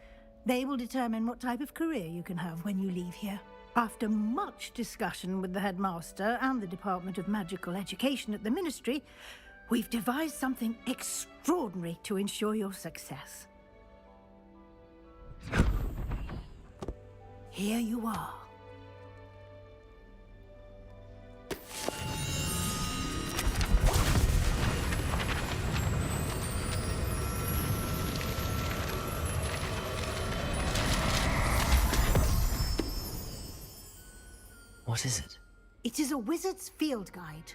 They will determine what type of career you can have when you leave here. After much discussion with the headmaster and the Department of Magical Education at the Ministry, we've devised something extraordinary to ensure your success. Here you are. What is it? It is a wizard's field guide.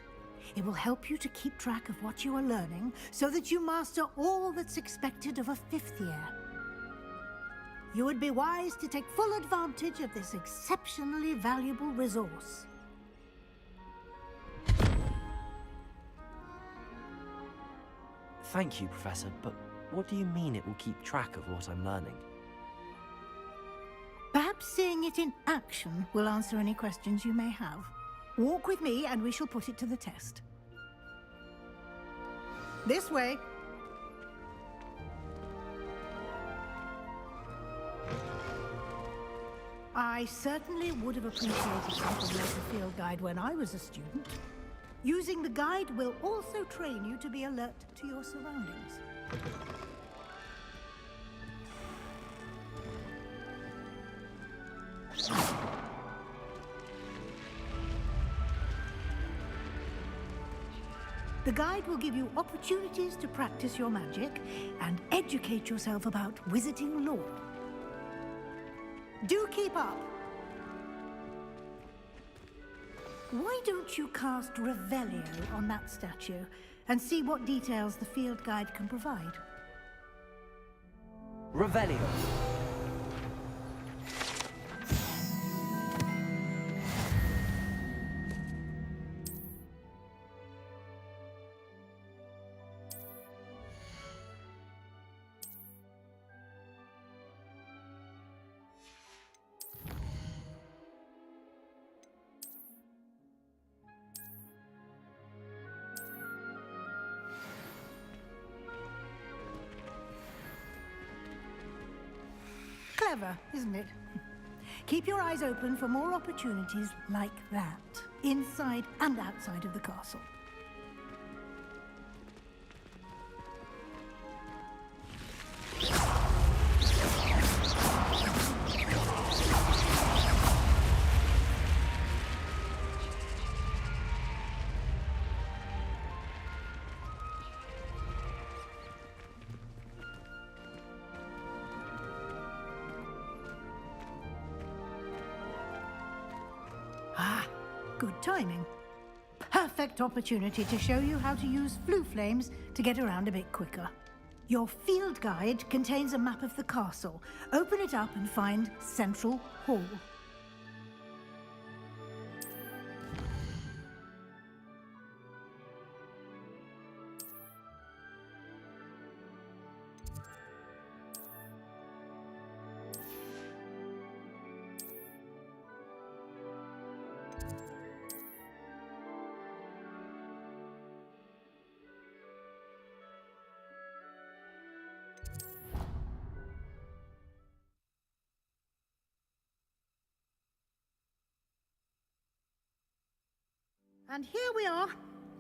It will help you to keep track of what you are learning so that you master all that's expected of a 5th year. You would be wise to take full advantage of this exceptionally valuable resource. Thank you, Professor, but what do you mean it will keep track of what I'm learning? Perhaps seeing it in action will answer any questions you may have. Walk with me and we shall put it to the test. This way. I certainly would have appreciated something like a field guide when I was a student. Using the guide will also train you to be alert to your surroundings. The guide will give you opportunities to practice your magic and educate yourself about wizarding lore. Do keep up! Why don't you cast Revelio on that statue and see what details the field guide can provide? Revelio. Clever, isn't it? Keep your eyes open for more opportunities like that, inside and outside of the castle. Good timing. Perfect opportunity to show you how to use flue flames to get around a bit quicker. Your field guide contains a map of the castle. Open it up and find Central Hall. And here we are.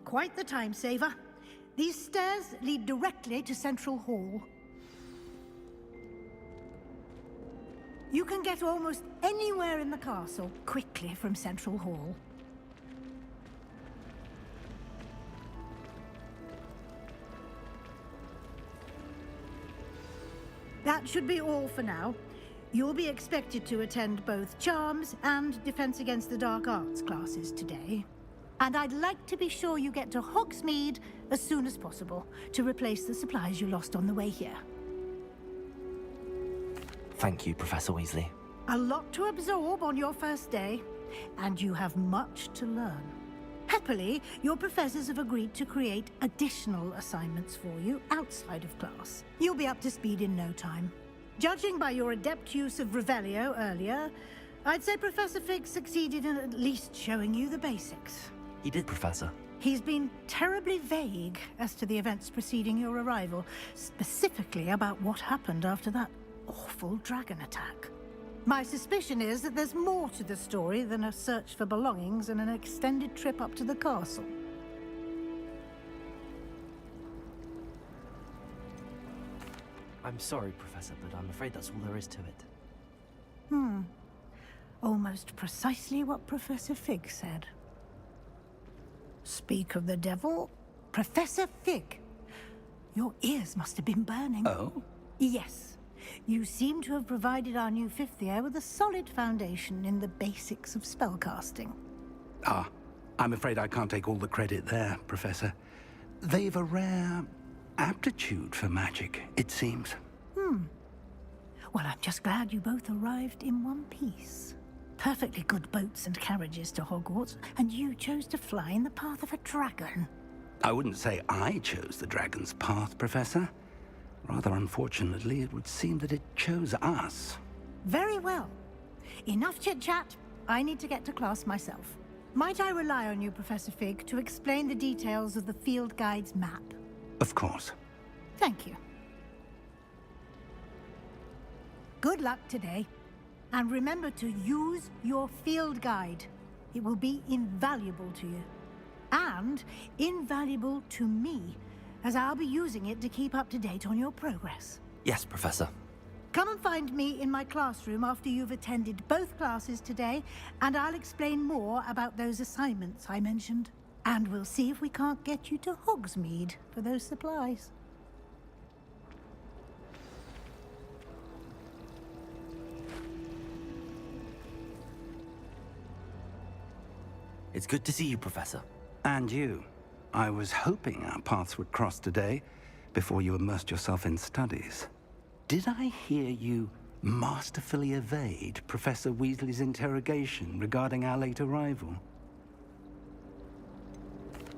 Quite the time saver. These stairs lead directly to Central Hall. You can get almost anywhere in the castle quickly from Central Hall. That should be all for now. You'll be expected to attend both Charms and Defense Against the Dark Arts classes today. And I'd like to be sure you get to Hogsmeade as soon as possible to replace the supplies you lost on the way here. Thank you, Professor Weasley. A lot to absorb on your first day, and you have much to learn. Happily, your professors have agreed to create additional assignments for you outside of class. You'll be up to speed in no time. Judging by your adept use of Revelio earlier, I'd say Professor Fig succeeded in at least showing you the basics. He did, Professor. He's been terribly vague as to the events preceding your arrival, specifically about what happened after that awful dragon attack. My suspicion is that there's more to the story than a search for belongings and an extended trip up to the castle. I'm sorry, Professor, but I'm afraid that's all there is to it. Almost precisely what Professor Fig said. Speak of the devil, Professor Fig. Your ears must have been burning. Oh? Yes. You seem to have provided our new fifth year with a solid foundation in the basics of spellcasting. Ah, I'm afraid I can't take all the credit there, Professor. They've a rare aptitude for magic, it seems. Well, I'm just glad you both arrived in one piece. Perfectly good boats and carriages to Hogwarts, and you chose to fly in the path of a dragon. I wouldn't say I chose the dragon's path, Professor. Rather unfortunately, it would seem that it chose us. Very well. Enough chit-chat. I need to get to class myself. Might I rely on you, Professor Fig, to explain the details of the field guide's map? Of course. Thank you. Good luck today. And remember to use your field guide. It will be invaluable to you. And invaluable to me, as I'll be using it to keep up to date on your progress. Yes, Professor. Come and find me in my classroom after you've attended both classes today, and I'll explain more about those assignments I mentioned. And we'll see if we can't get you to Hogsmeade for those supplies. It's good to see you, Professor. And you. I was hoping our paths would cross today, before you immersed yourself in studies. Did I hear you masterfully evade Professor Weasley's interrogation regarding our late arrival?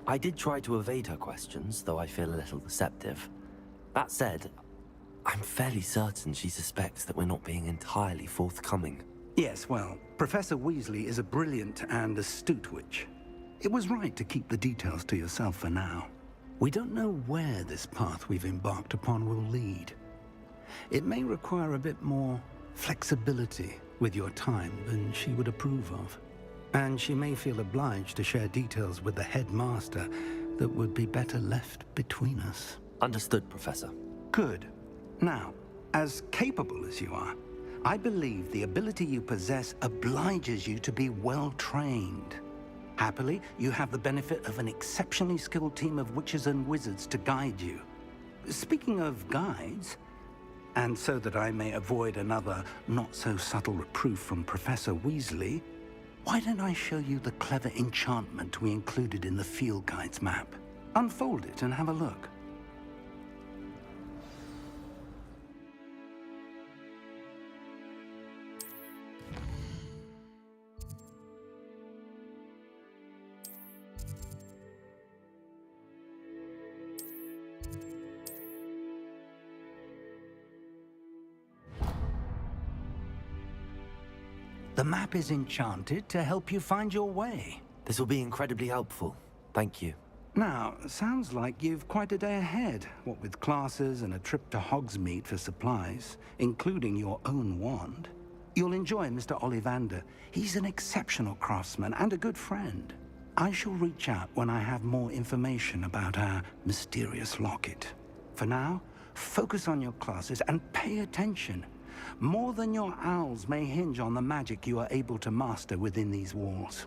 I did try to evade her questions, though I feel a little deceptive. That said, I'm fairly certain she suspects that we're not being entirely forthcoming. Yes, well, Professor Weasley is a brilliant and astute witch. It was right to keep the details to yourself for now. We don't know where this path we've embarked upon will lead. It may require a bit more flexibility with your time than she would approve of. And she may feel obliged to share details with the headmaster that would be better left between us. Understood, Professor. Good. Now, as capable as you are, I believe the ability you possess obliges you to be well-trained. Happily, you have the benefit of an exceptionally skilled team of witches and wizards to guide you. Speaking of guides, and so that I may avoid another not-so-subtle reproof from Professor Weasley, Why don't I show you the clever enchantment we included in the field guide's map? Unfold it and have a look. The map is enchanted to help you find your way. This will be incredibly helpful. Thank you. Now, sounds like you've quite a day ahead, what with classes and a trip to Hogsmeade for supplies, including your own wand. You'll enjoy Mr. Ollivander. He's an exceptional craftsman and a good friend. I shall reach out when I have more information about our mysterious locket. For now, focus on your classes and pay attention. More than your owls may hinge on the magic you are able to master within these walls.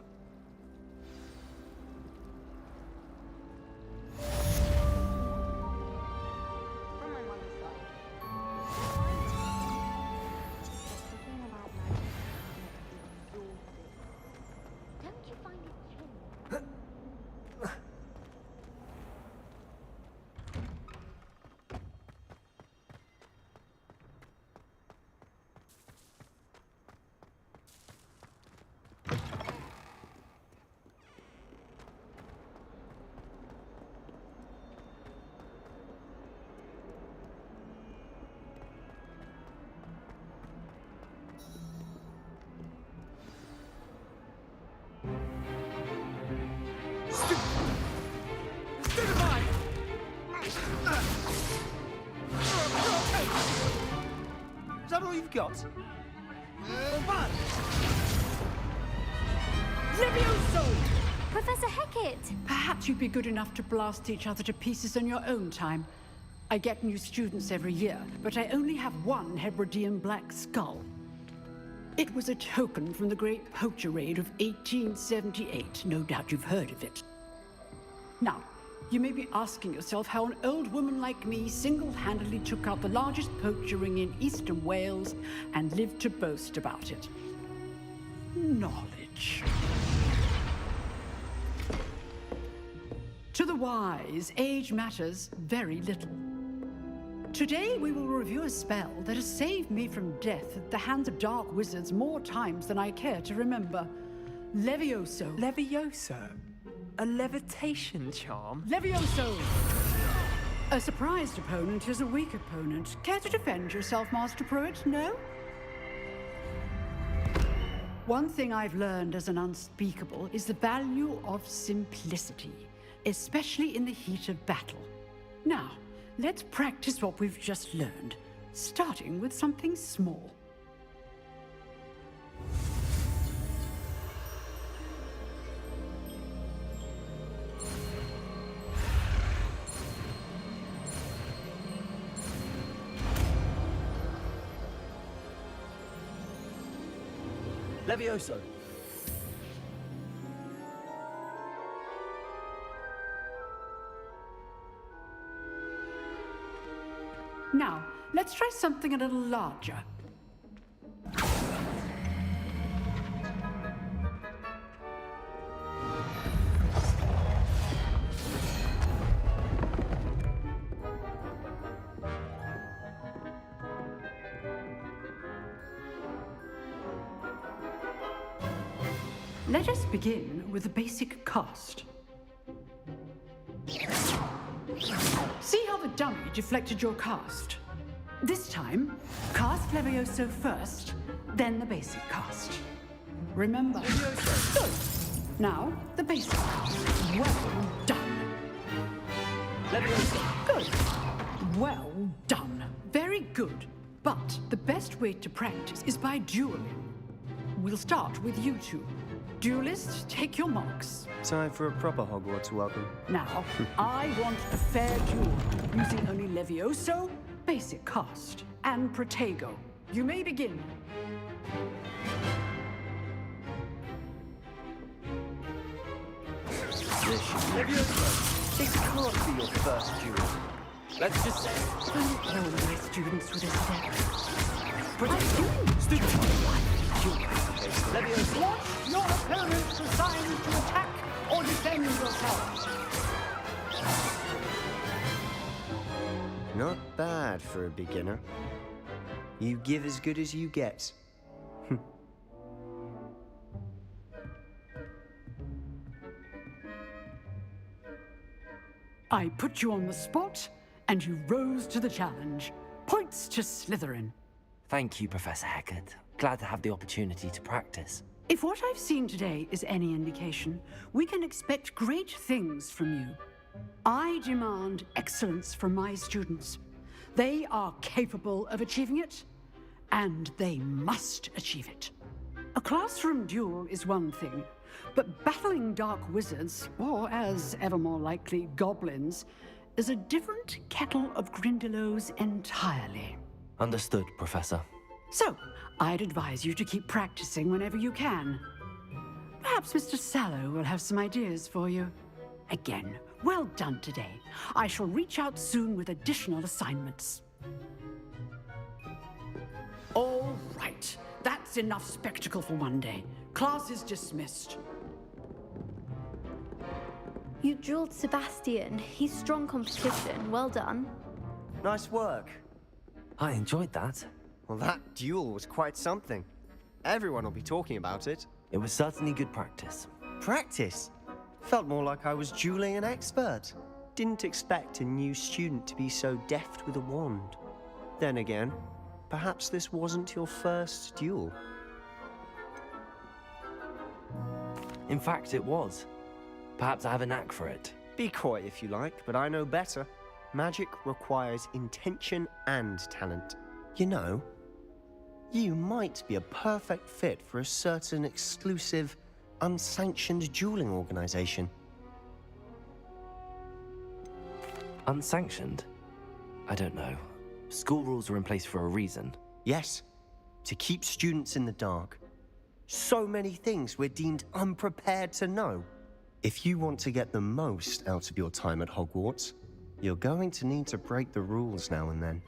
Is that all you've got? Levioso! Professor Hecat! Perhaps you'd be good enough to blast each other to pieces in your own time. I get new students every year, but I only have one Hebridean black skull. It was a token from the Great Poacher Raid of 1878. No doubt you've heard of it. Now, you may be asking yourself how an old woman like me single-handedly took out the largest poacher ring in eastern Wales and lived to boast about it. Knowledge. To the wise, age matters very little. Today we will review a spell that has saved me from death at the hands of dark wizards more times than I care to remember. Levioso. Levioso? A levitation charm? Levioso! A surprised opponent is a weak opponent. Care to defend yourself, Master Pruitt? No? One thing I've learned as an unspeakable is the value of simplicity, especially in the heat of battle. Now, let's practice what we've just learned, starting with something small. Levioso. Now, let's try something a little larger. Let us begin with the basic cast. See how the dummy deflected your cast? This time, cast Levioso first, then the basic cast. Remember. Good. Now, the basic cast. Well done. Levioso. Good. Well done. Very good. But the best way to practice is by dueling. We'll start with you two. Duelists, take your marks. Time for a proper Hogwarts welcome. Now, I want a fair duel, using only Levioso, basic cast, and Protego. You may begin. Levioso. This can't be your first duel. Let's just say. Don't kill my students with a step. Protego. Stupid. Watch your opponent's assigned to attack or defend yourself. Not bad for a beginner. You give as good as you get. I put you on the spot, and you rose to the challenge. Points to Slytherin. Thank you, Professor Hecat. Glad to have the opportunity to practice. If what I've seen today is any indication, we can expect great things from you. I demand excellence from my students. They are capable of achieving it, and they must achieve it. A classroom duel is one thing, but battling dark wizards, or as ever more likely, goblins, is a different kettle of Grindylows entirely. Understood, Professor. So, I'd advise you to keep practicing whenever you can. Perhaps Mr. Sallow will have some ideas for you. Again, well done today. I shall reach out soon with additional assignments. All right, that's enough spectacle for one day. Class is dismissed. You drilled Sebastian. He's strong competition. Well done. Nice work. I enjoyed that. Well, that duel was quite something. Everyone will be talking about it. It was certainly good practice. Practice? Felt more like I was dueling an expert. Didn't expect a new student to be so deft with a wand. Then again, perhaps this wasn't your first duel. In fact, it was. Perhaps I have a knack for it. Be coy if you like, but I know better. Magic requires intention and talent. You know, you might be a perfect fit for a certain exclusive, unsanctioned dueling organization. Unsanctioned? I don't know. School rules are in place for a reason. Yes, to keep students in the dark. So many things we're deemed unprepared to know. If you want to get the most out of your time at Hogwarts, you're going to need to break the rules now and then.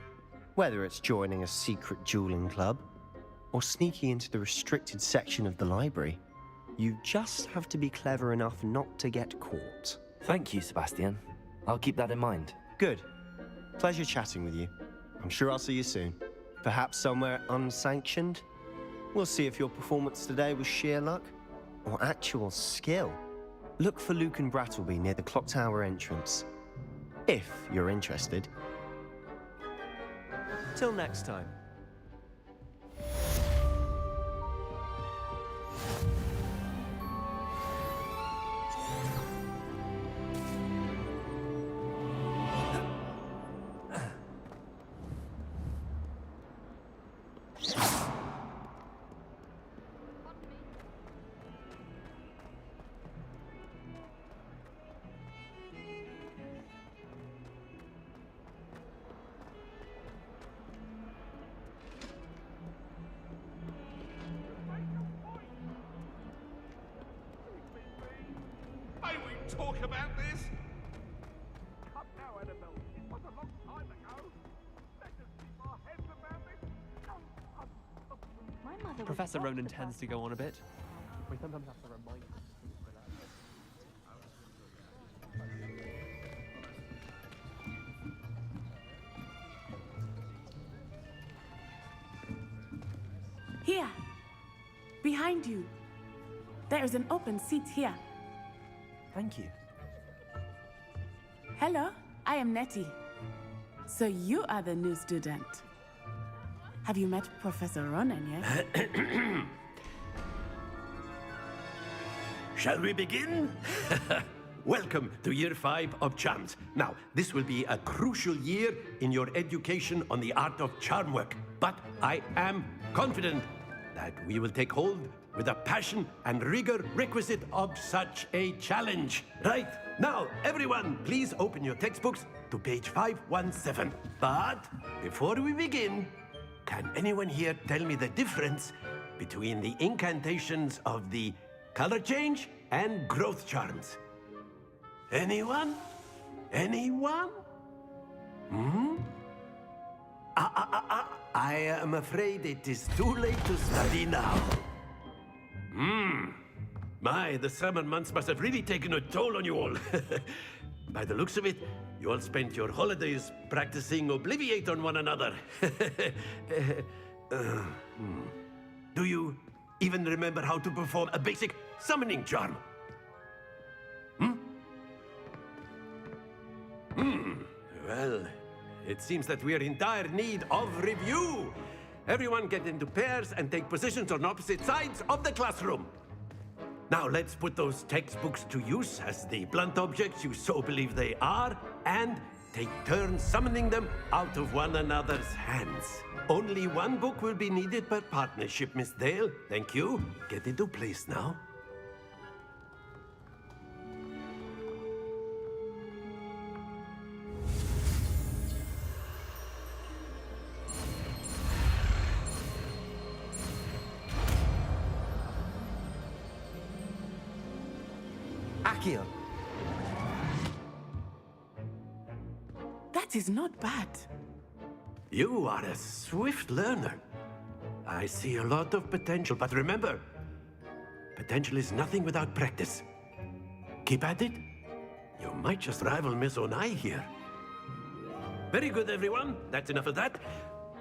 Whether it's joining a secret dueling club, or sneaking into the restricted section of the library, you just have to be clever enough not to get caught. Thank you, Sebastian. I'll keep that in mind. Good. Pleasure chatting with you. I'm sure I'll see you soon. Perhaps somewhere unsanctioned? We'll see if your performance today was sheer luck, or actual skill. Look for Luke and Brattleby near the clock tower entrance. If you're interested. Till next time. Talk about this? Come now, Annabelle. It was a long time ago. Let us keep our heads about this. My mother Professor Ronan tends to go on a bit. We sometimes have to remind him. Here. Behind you. There is an open seat here. Thank you. Hello, I am Nettie. So you are the new student. Have you met Professor Ronan yet? Shall we begin? Welcome to Year 5 of Charms. Now, this will be a crucial year in your education on the art of charm work. But I am confident that we will take hold with the passion and rigor requisite of such a challenge. Right, now, everyone, please open your textbooks to page 517. But before we begin, can anyone here tell me the difference between the incantations of the color change and growth charms? Anyone? Anyone? I am afraid it is too late to study now. My, the summer months must have really taken a toll on you all. By the looks of it, you all spent your holidays practicing Obliviate on one another. Do you even remember how to perform a basic summoning charm? Well, it seems that we are in dire need of review. Everyone get into pairs and take positions on opposite sides of the classroom. Now let's put those textbooks to use as the blunt objects you so believe they are, and take turns summoning them out of one another's hands. Only one book will be needed per partnership, Miss Dale. Thank you. Get into place now. Accio. That is not bad. You are a swift learner. I see a lot of potential, but remember, potential is nothing without practice. Keep at it. You might just rival Miss Onai here. Very good, everyone. That's enough of that.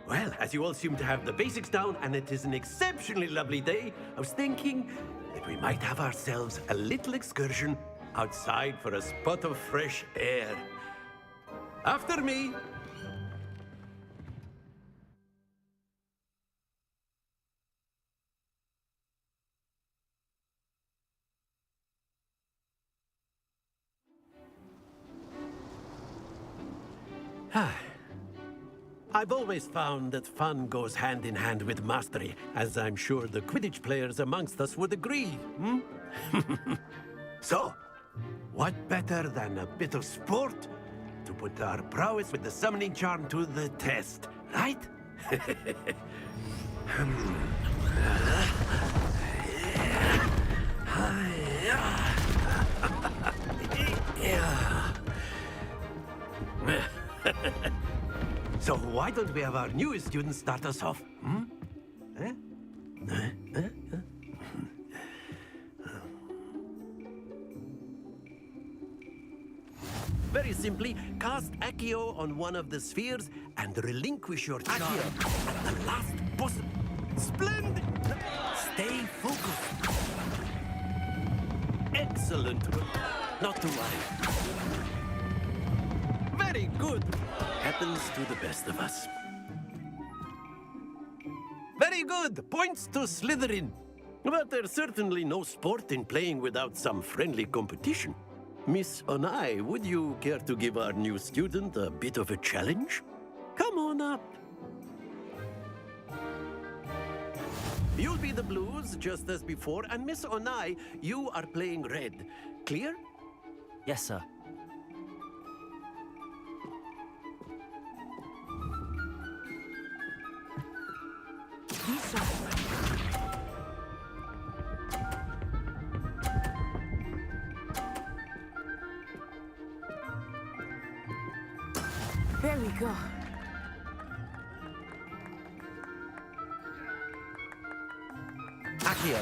Well, as you all seem to have the basics down, and it is an exceptionally lovely day, I was thinking that we might have ourselves a little excursion outside for a spot of fresh air. After me. I've always found that fun goes hand in hand with mastery, as I'm sure the Quidditch players amongst us would agree. So, what better than a bit of sport to put our prowess with the summoning charm to the test, right? So why don't we have our newest student start us off? Very simply, cast Accio on one of the spheres and relinquish your charm at the last possible. Splendid! Stay focused. Excellent. Not to worry. Very good. Happens to the best of us. Very good. Points to Slytherin. But there's certainly no sport in playing without some friendly competition. Miss Onai, would you care to give our new student a bit of a challenge? Come on up. You'll be the blues, just as before, and Miss Onai, you are playing red. Clear? Yes, sir. Lisa. There we go. Accio.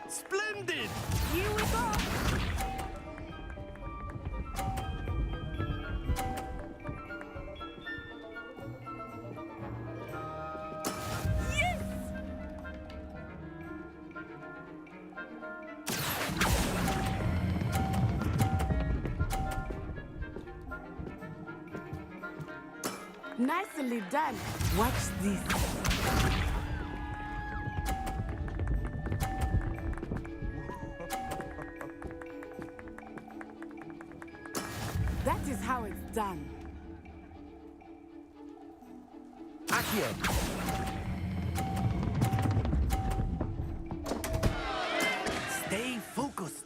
Splendid! Here we go. Nicely done. Watch this. That is how it's done. Accio. Stay focused.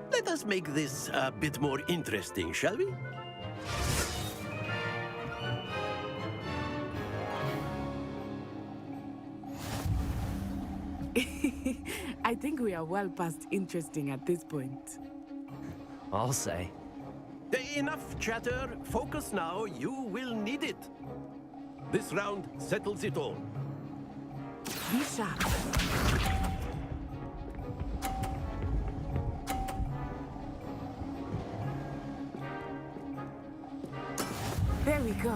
Let us make this a bit more interesting, shall we? I think we are well past interesting at this point. I'll say. Enough chatter. Focus now. You will need it. This round settles it all. Be sharp. There we go.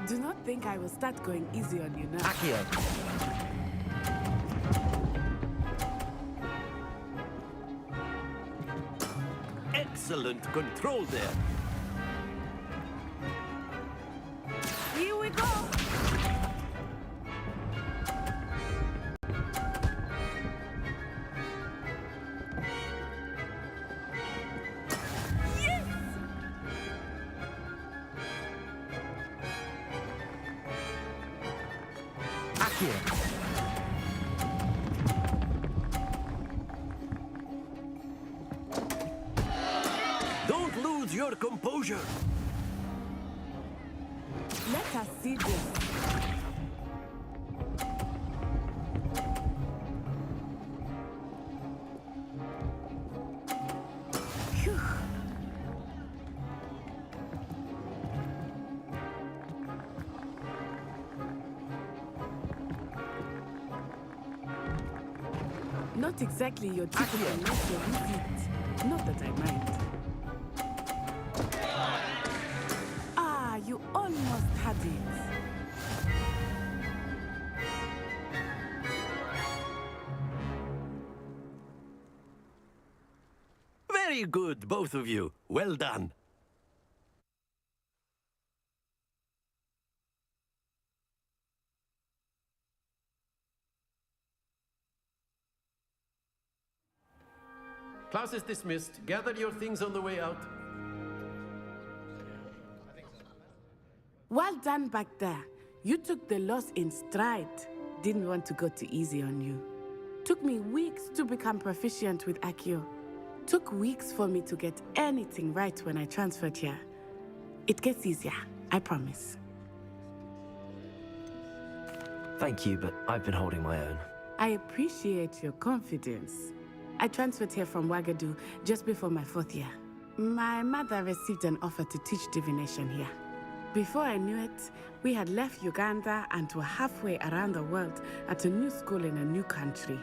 Do not think I will start going easy on you now. Accio. Excellent control there. Here we go. Yes! Accio. Don't lose your composure. Let us see this. Phew. Not exactly your typical lecture, is it? Not that I mind. Ah, you almost had it. Very good, both of you. Well done. Class is dismissed. Gather your things on the way out. Well done back there. You took the loss in stride. Didn't want to go too easy on you. Took me weeks to become proficient with Accio. Took weeks for me to get anything right when I transferred here. It gets easier, I promise. Thank you, but I've been holding my own. I appreciate your confidence. I transferred here from Wagadu just before my 4th year. My mother received an offer to teach divination here. Before I knew it, we had left Uganda and were halfway around the world at a new school in a new country.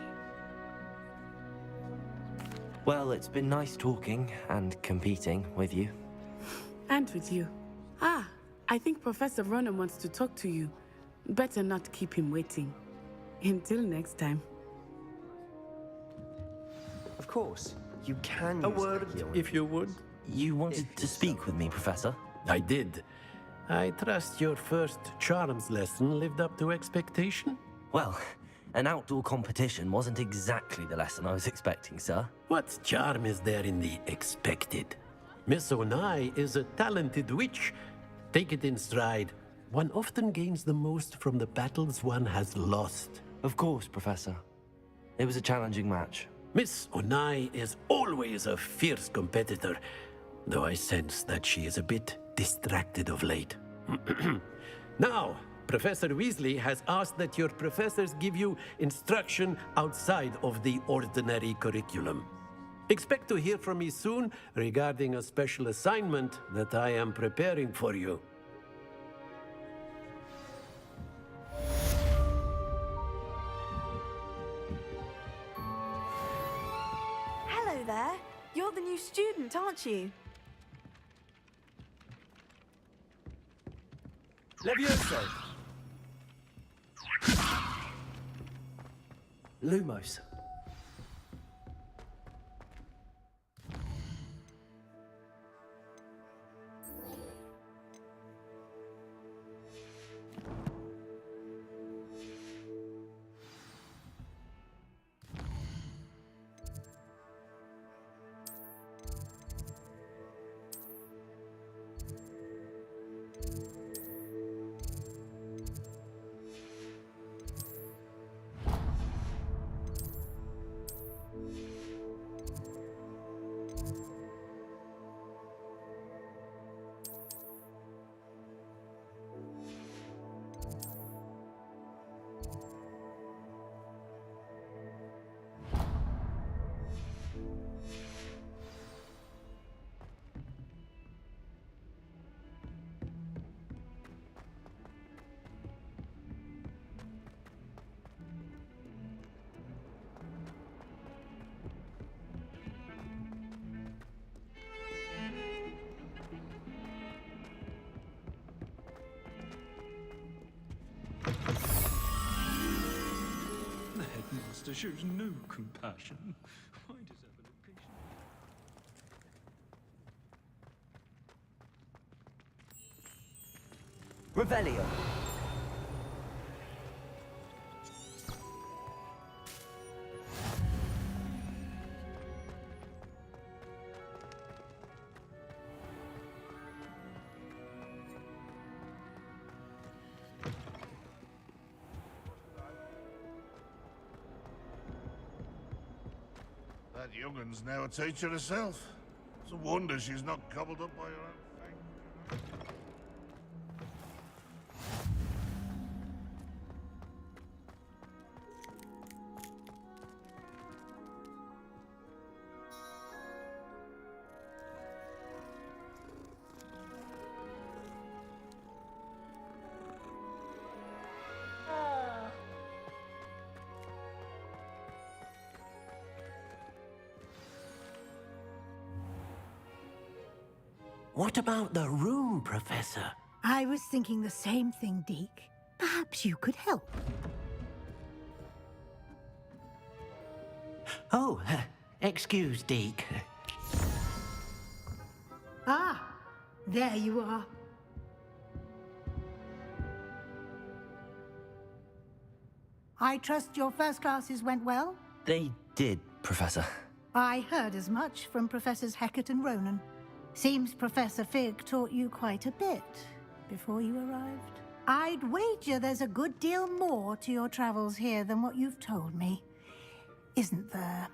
Well, it's been nice talking and competing with you. And with you. Ah, I think Professor Ronan wants to talk to you. Better not keep him waiting. Until next time. Of course, you can A use word, Accio if you would. You wanted to speak with me, Professor? I did. I trust your first charms lesson lived up to expectation? Well, an outdoor competition wasn't exactly the lesson I was expecting, sir. What charm is there in the expected? Miss Onai is a talented witch. Take it in stride. One often gains the most from the battles one has lost. Of course, Professor. It was a challenging match. Miss Onai is always a fierce competitor, though I sense that she is a bit distracted of late. Now, Professor Weasley has asked that your professors give you instruction outside of the ordinary curriculum. Expect to hear from me soon regarding a special assignment that I am preparing for you. Hello there. You're the new student, aren't you? Levioso! Lumos. master shows no compassion. Why does ever look patient? Revelio. That young'un's now a teacher herself. It's a wonder she's not gobbled up by her own thing. What about the room, Professor? I was thinking the same thing, Deke. Perhaps you could help. Oh, excuse, Deke. Ah, there you are. I trust your first classes went well? They did, Professor. I heard as much from Professors Hecat and Ronan. Seems Professor Fig taught you quite a bit before you arrived. I'd wager there's a good deal more to your travels here than what you've told me. Isn't there?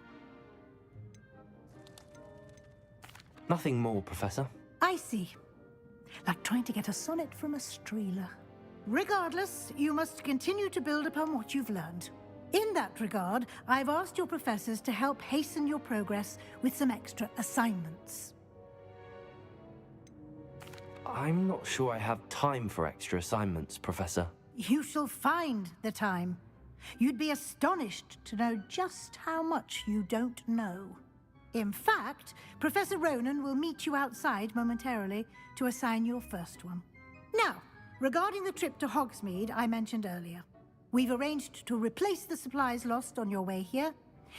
Nothing more, Professor. I see. Like trying to get a sonnet from a streeler. Regardless, you must continue to build upon what you've learned. In that regard, I've asked your professors to help hasten your progress with some extra assignments. I'm not sure I have time for extra assignments, Professor. You shall find the time. You'd be astonished to know just how much you don't know. In fact, Professor Ronan will meet you outside momentarily to assign your first one. Now, regarding the trip to Hogsmeade I mentioned earlier, we've arranged to replace the supplies lost on your way here,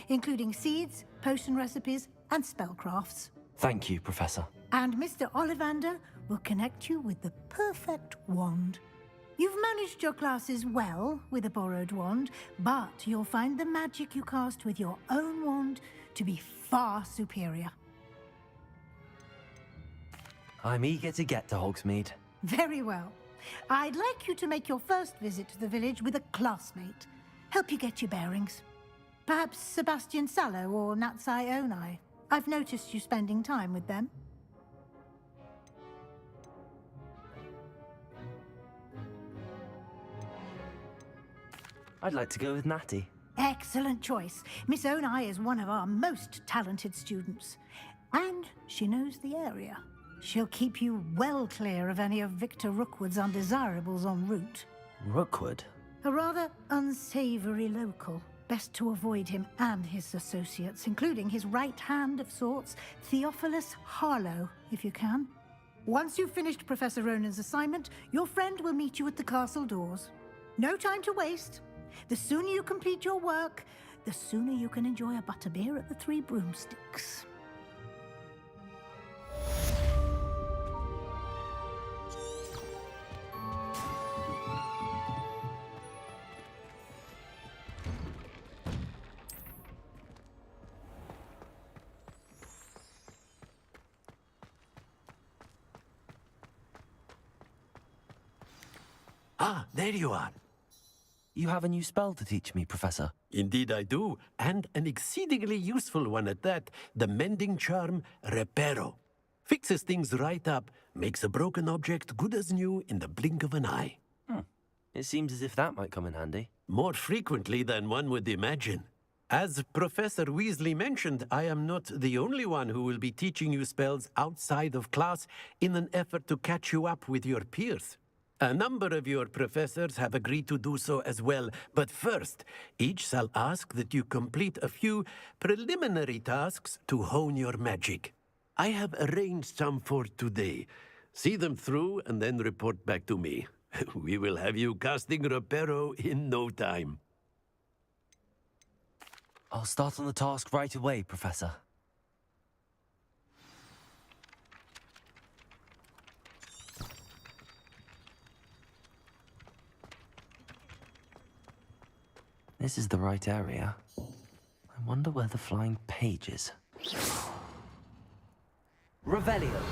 including seeds, potion recipes, and spellcrafts. Thank you, Professor. And Mr. Ollivander will connect you with the perfect wand. You've managed your classes well with a borrowed wand, but you'll find the magic you cast with your own wand to be far superior. I'm eager to get to Hogsmeade. Very well. I'd like you to make your first visit to the village with a classmate. Help you get your bearings. Perhaps Sebastian Sallow or Natsai Onai. I've noticed you spending time with them. I'd like to go with Natty. Excellent choice. Miss Onai is one of our most talented students. And she knows the area. She'll keep you well clear of any of Victor Rookwood's undesirables en route. Rookwood? A rather unsavory local. Best to avoid him and his associates, including his right hand of sorts, Theophilus Harlow, if you can. Once you've finished Professor Ronan's assignment, your friend will meet you at the castle doors. No time to waste. The sooner you complete your work, the sooner you can enjoy a butterbeer at the Three Broomsticks. Ah, there you are. You have a new spell to teach me, Professor. Indeed I do, and an exceedingly useful one at that, the mending charm Reparo. Fixes things right up, makes a broken object good as new in the blink of an eye. It seems as if that might come in handy. More frequently than one would imagine. As Professor Weasley mentioned, I am not the only one who will be teaching you spells outside of class in an effort to catch you up with your peers. A number of your professors have agreed to do so as well, but first, each shall ask that you complete a few preliminary tasks to hone your magic. I have arranged some for today. See them through and then report back to me. We will have you casting Reparo in no time. I'll start on the task right away, Professor. This is the right area. I wonder where the flying page is. Revelio.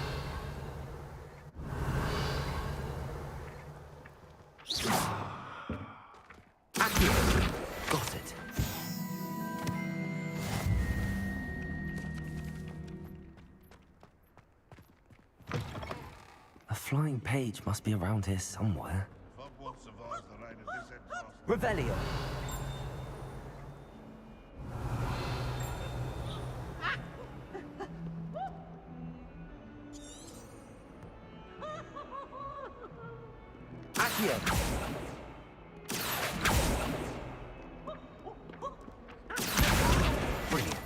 Accio. Got it. A flying page must be around here somewhere. Revelio. Accio. Brilliant.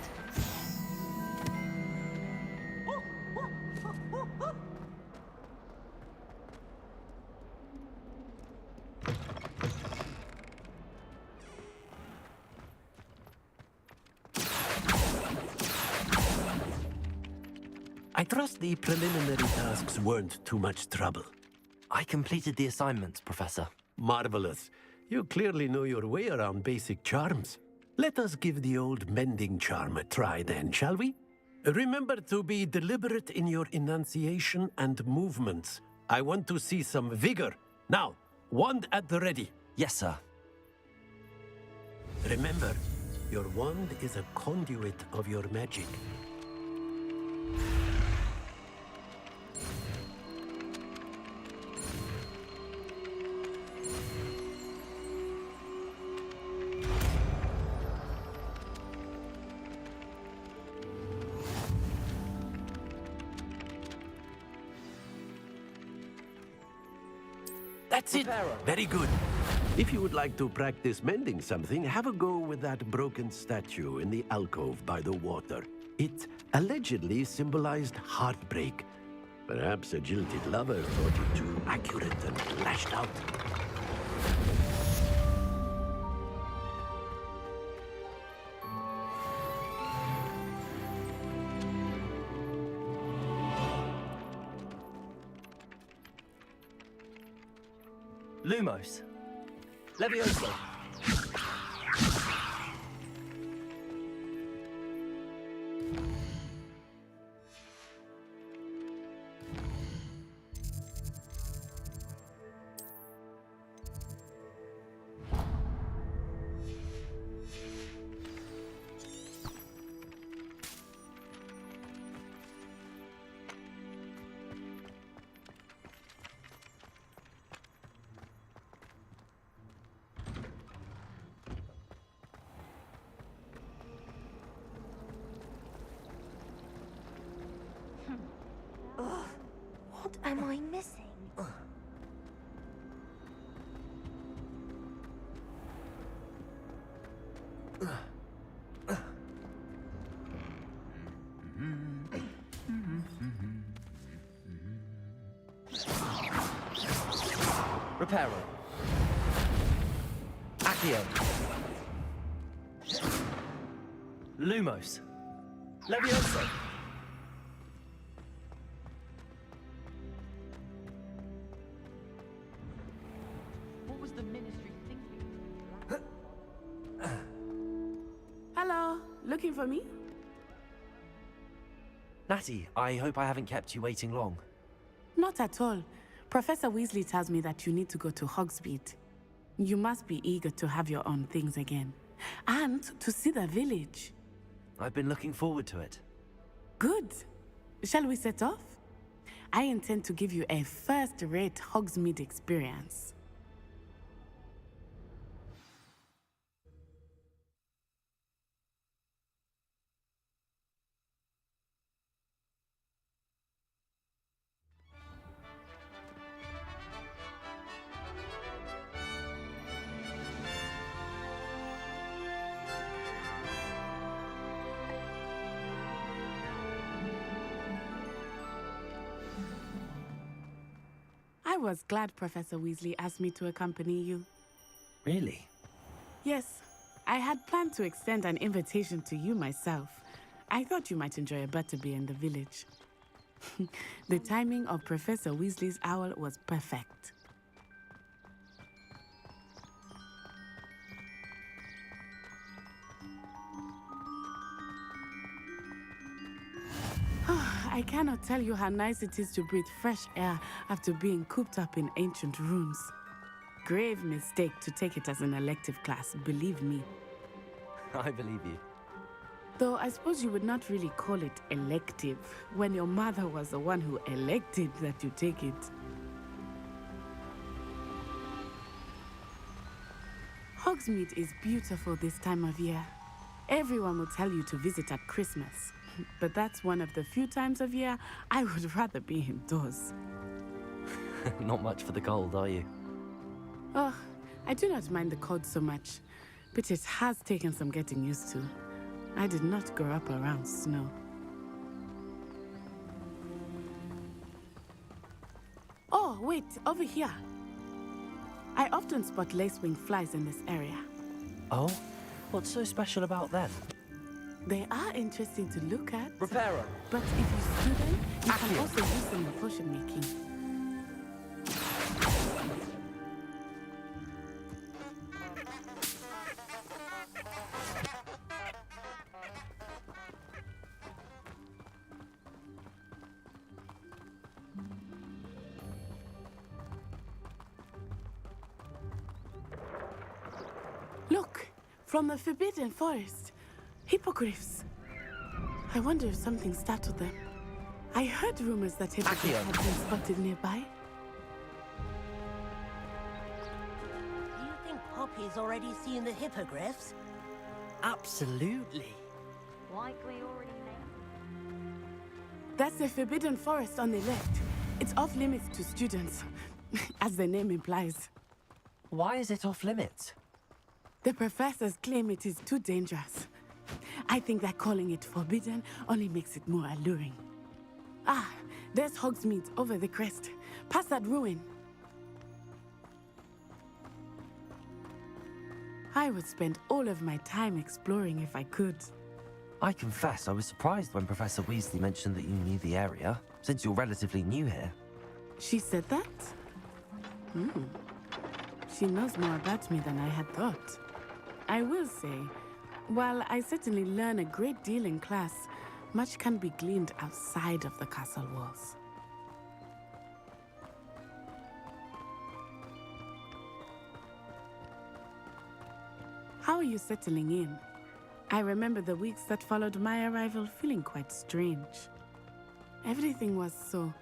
I trust the preliminary tasks weren't too much trouble. I completed the assignments, Professor. Marvelous. You clearly know your way around basic charms. Let us give the old mending charm a try then, shall we? Remember to be deliberate in your enunciation and movements. I want to see some vigor. Now, wand at the ready. Yes, sir. Remember, your wand is a conduit of your magic. That's it. Very good. If you would like to practice mending something, have a go with that broken statue in the alcove by the water. It allegedly symbolized heartbreak. Perhaps a jilted lover thought it too accurate and lashed out. Lumos. Levioso. What am I missing? Reparo. Accio. Lumos. Levioso. What was the ministry thinking? Hello, looking for me? Natty, I hope I haven't kept you waiting long. Not at all. Professor Weasley tells me that you need to go to Hogsmeade. You must be eager to have your own things again. And to see the village. I've been looking forward to it. Good. Shall we set off? I intend to give you a first-rate Hogsmeade experience. I was glad Professor Weasley asked me to accompany you. Really? Yes, I had planned to extend an invitation to you myself. I thought you might enjoy a butterbeer in the village. The timing of Professor Weasley's owl was perfect. I cannot tell you how nice it is to breathe fresh air after being cooped up in ancient rooms. Grave mistake to take it as an elective class, believe me. I believe you. Though I suppose you would not really call it elective when your mother was the one who elected that you take it. Hogsmeade is beautiful this time of year. Everyone will tell you to visit at Christmas, but that's one of the few times of year I would rather be indoors. Not much for the cold, are you? Oh, I do not mind the cold so much, but it has taken some getting used to. I did not grow up around snow. Oh, wait, over here. I often spot lacewing flies in this area. Oh? What's so special about them? They are interesting to look at. Reparo. But if you stew them, you can also use them in potion making. Look, from the Forbidden Forest. Hippogriffs. I wonder if something startled them. I heard rumors that hippogriffs had been spotted nearby. Do you think Poppy's already seen the hippogriffs? Absolutely. Likely already named. That's the Forbidden Forest on the left. It's off limits to students, as the name implies. Why is it off limits? The professors claim it is too dangerous. I think that calling it forbidden only makes it more alluring. Ah, there's Hogsmeade over the crest. Past that ruin. I would spend all of my time exploring if I could. I confess I was surprised when Professor Weasley mentioned that you knew the area, since you're relatively new here. She said that? She knows more about me than I had thought. I will say, while I certainly learn a great deal in class, much can be gleaned outside of the castle walls. How are you settling in? I remember the weeks that followed my arrival feeling quite strange. Everything was so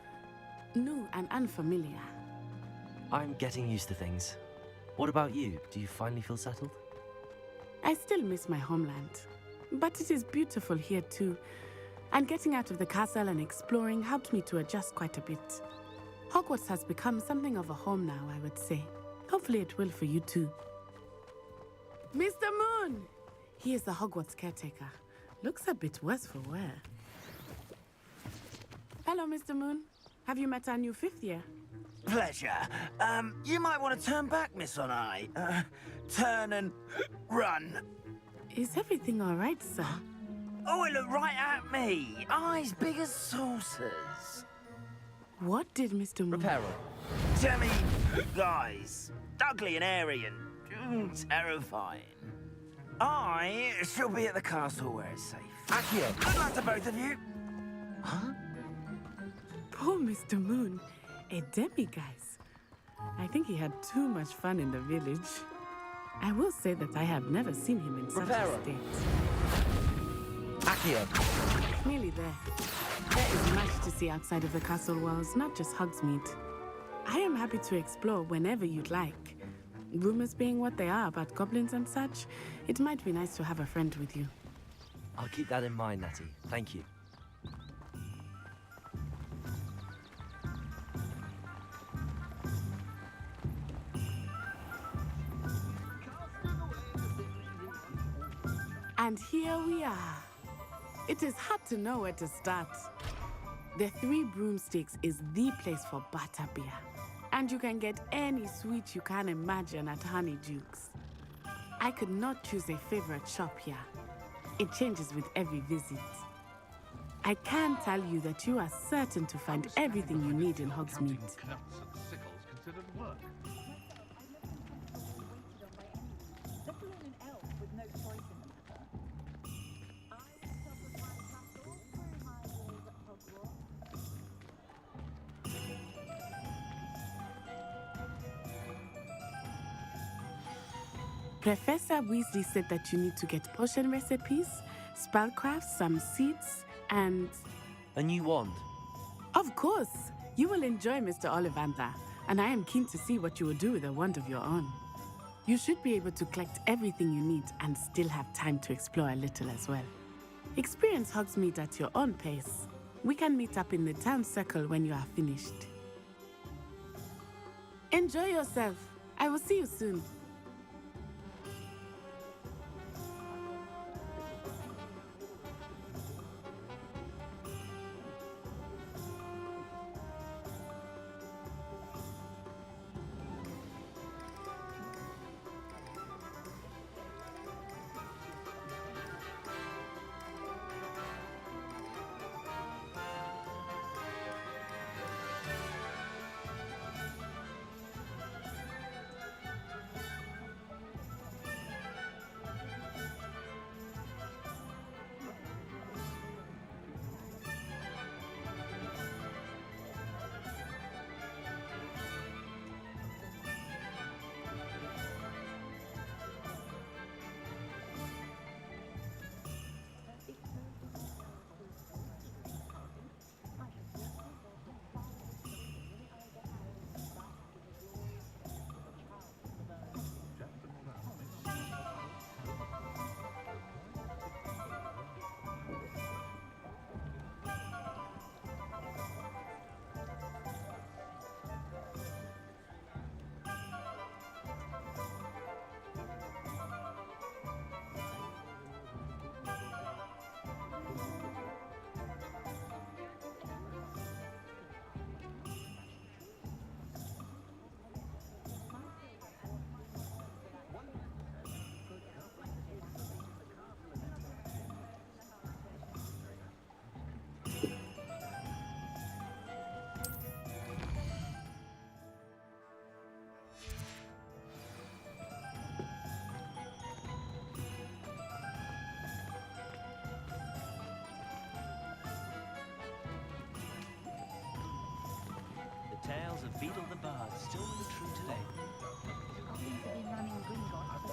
new and unfamiliar. I'm getting used to things. What about you? Do you finally feel settled? I still miss my homeland, but it is beautiful here too. And getting out of the castle and exploring helped me to adjust quite a bit. Hogwarts has become something of a home now, I would say. Hopefully it will for you too. Mr. Moon! He is the Hogwarts caretaker. Looks a bit worse for wear. Hello, Mr. Moon. Have you met our new 5th year? Pleasure. You might want to turn back, Miss On-Eye. Turn and run. Is everything all right, sir? Oh, it looked right at me. Eyes big as saucers. What did Mr. Moon... Reparo. Jemmy, guys. Ugly and airy and terrifying. I shall be at the castle where it's safe. Accio. Good luck to both of you. Huh? Poor Mr. Moon. A demi-guise. I think he had too much fun in the village. I will say that I have never seen him in such a state. Accio. Nearly there. There is much to see outside of the castle walls, not just Hogsmeade. I am happy to explore whenever you'd like. Rumors being what they are about goblins and such, it might be nice to have a friend with you. I'll keep that in mind, Natty. Thank you. And here we are. It is hard to know where to start. The Three Broomsticks is the place for butterbeer. And you can get any sweet you can imagine at Honeydukes. I could not choose a favorite shop here. It changes with every visit. I can tell you that you are certain to find everything you need in Hogsmeade. Cleats and sickles considered work. Professor Weasley said that you need to get potion recipes, spellcrafts, some seeds, and... A new wand. Of course! You will enjoy Mr. Ollivander, and I am keen to see what you will do with a wand of your own. You should be able to collect everything you need and still have time to explore a little as well. Experience Hogsmeade at your own pace. We can meet up in the town circle when you are finished. Enjoy yourself. I will see you soon. The tales of Beetle the Bard still ring true today. Seems to be running Gringotts.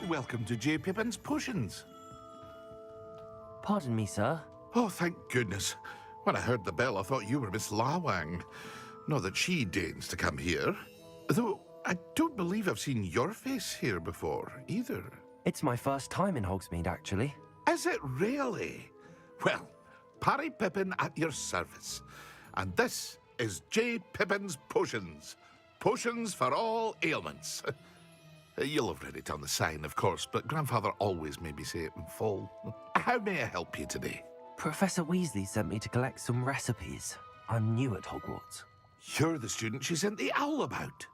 Welcome to J. Pippin's Potions. Pardon me, sir. Oh, thank goodness. When I heard the bell, I thought you were Miss Lawang. Not that she deigns to come here. Though I don't believe I've seen your face here before, either. It's my first time in Hogsmeade, actually. Is it really? Well, Parry Pippin at your service. And this is J. Pippin's Potions. Potions for all ailments. You'll have read it on the sign, of course, but Grandfather always made me say it in full. How may I help you today? Professor Weasley sent me to collect some recipes. I'm new at Hogwarts. You're the student she sent the owl about.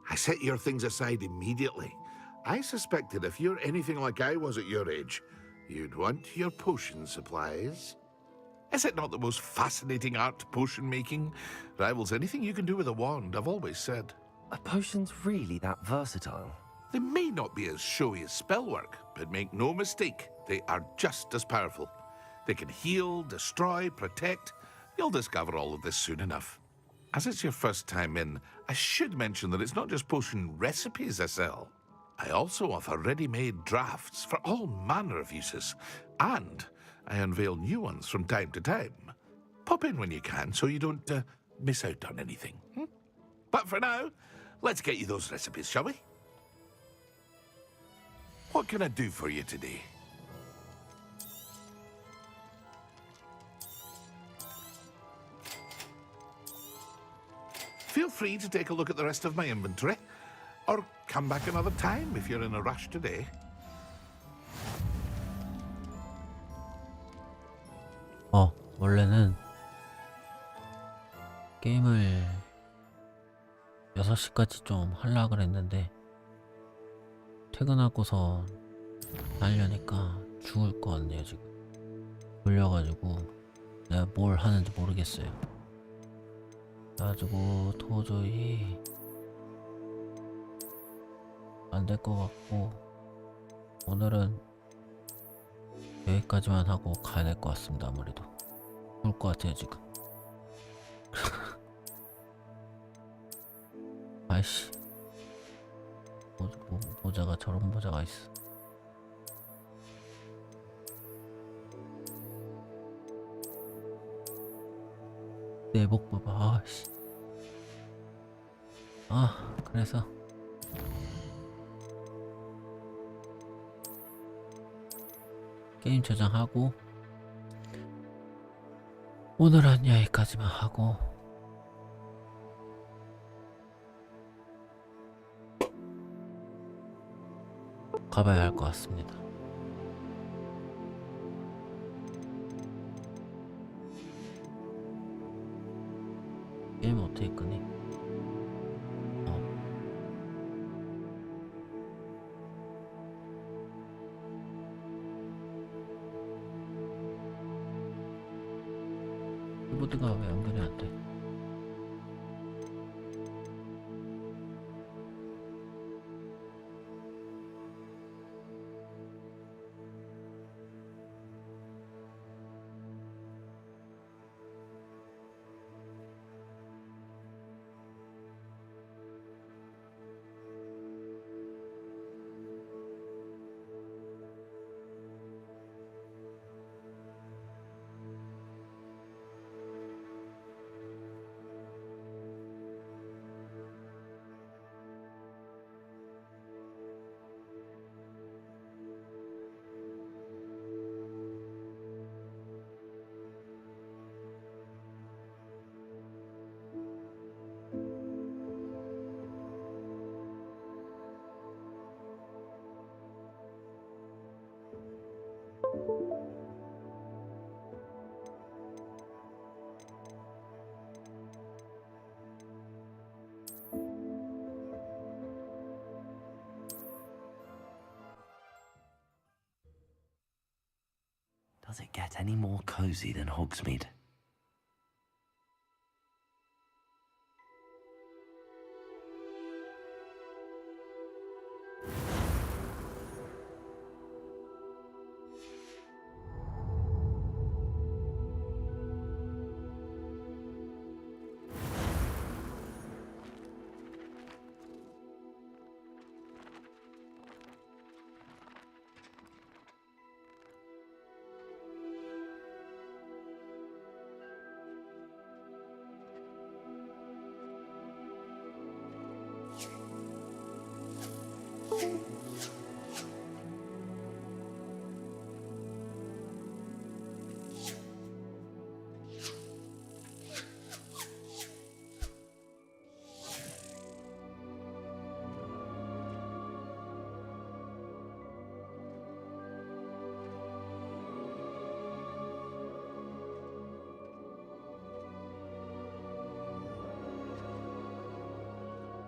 I set your things aside immediately. I suspected if you're anything like I was at your age, you'd want your potion supplies. Is it not the most fascinating art, potion making? Rivals anything you can do with a wand, I've always said. Are potions really that versatile? They may not be as showy as spellwork, but make no mistake, they are just as powerful. They can heal, destroy, protect. You'll discover all of this soon enough. As it's your first time in, I should mention that it's not just potion recipes I sell. I also offer ready-made drafts for all manner of uses, and I unveil new ones from time to time. Pop in when you can so you don't miss out on anything. But for now, let's get you those recipes, shall we? What can I do for you today? Feel free to take a look at the rest of my inventory, or come back another time if you're in a rush today. 원래는 게임을 6시까지 좀 하려고 그랬는데 퇴근하고서 하려니까 죽을 것 같네요. 지금 졸려가지고 내가 뭘 하는지 모르겠어요. 그래가지고 도저히 안 될 것 같고 오늘은 여기까지만 하고 가야 될 것 같습니다. 아무래도 죽을 것 같아요 지금. 아이씨, 모자가 저런 모자가 있어. 내복 봐봐. 아이씨. 그래서 게임 저장하고 오늘은 여기까지만 하고 가봐야 할 것 같습니다. 게임 어떻게 끄니? 키보드가 왜 연결이 안 돼? Does it get any more cozy than Hogsmeade?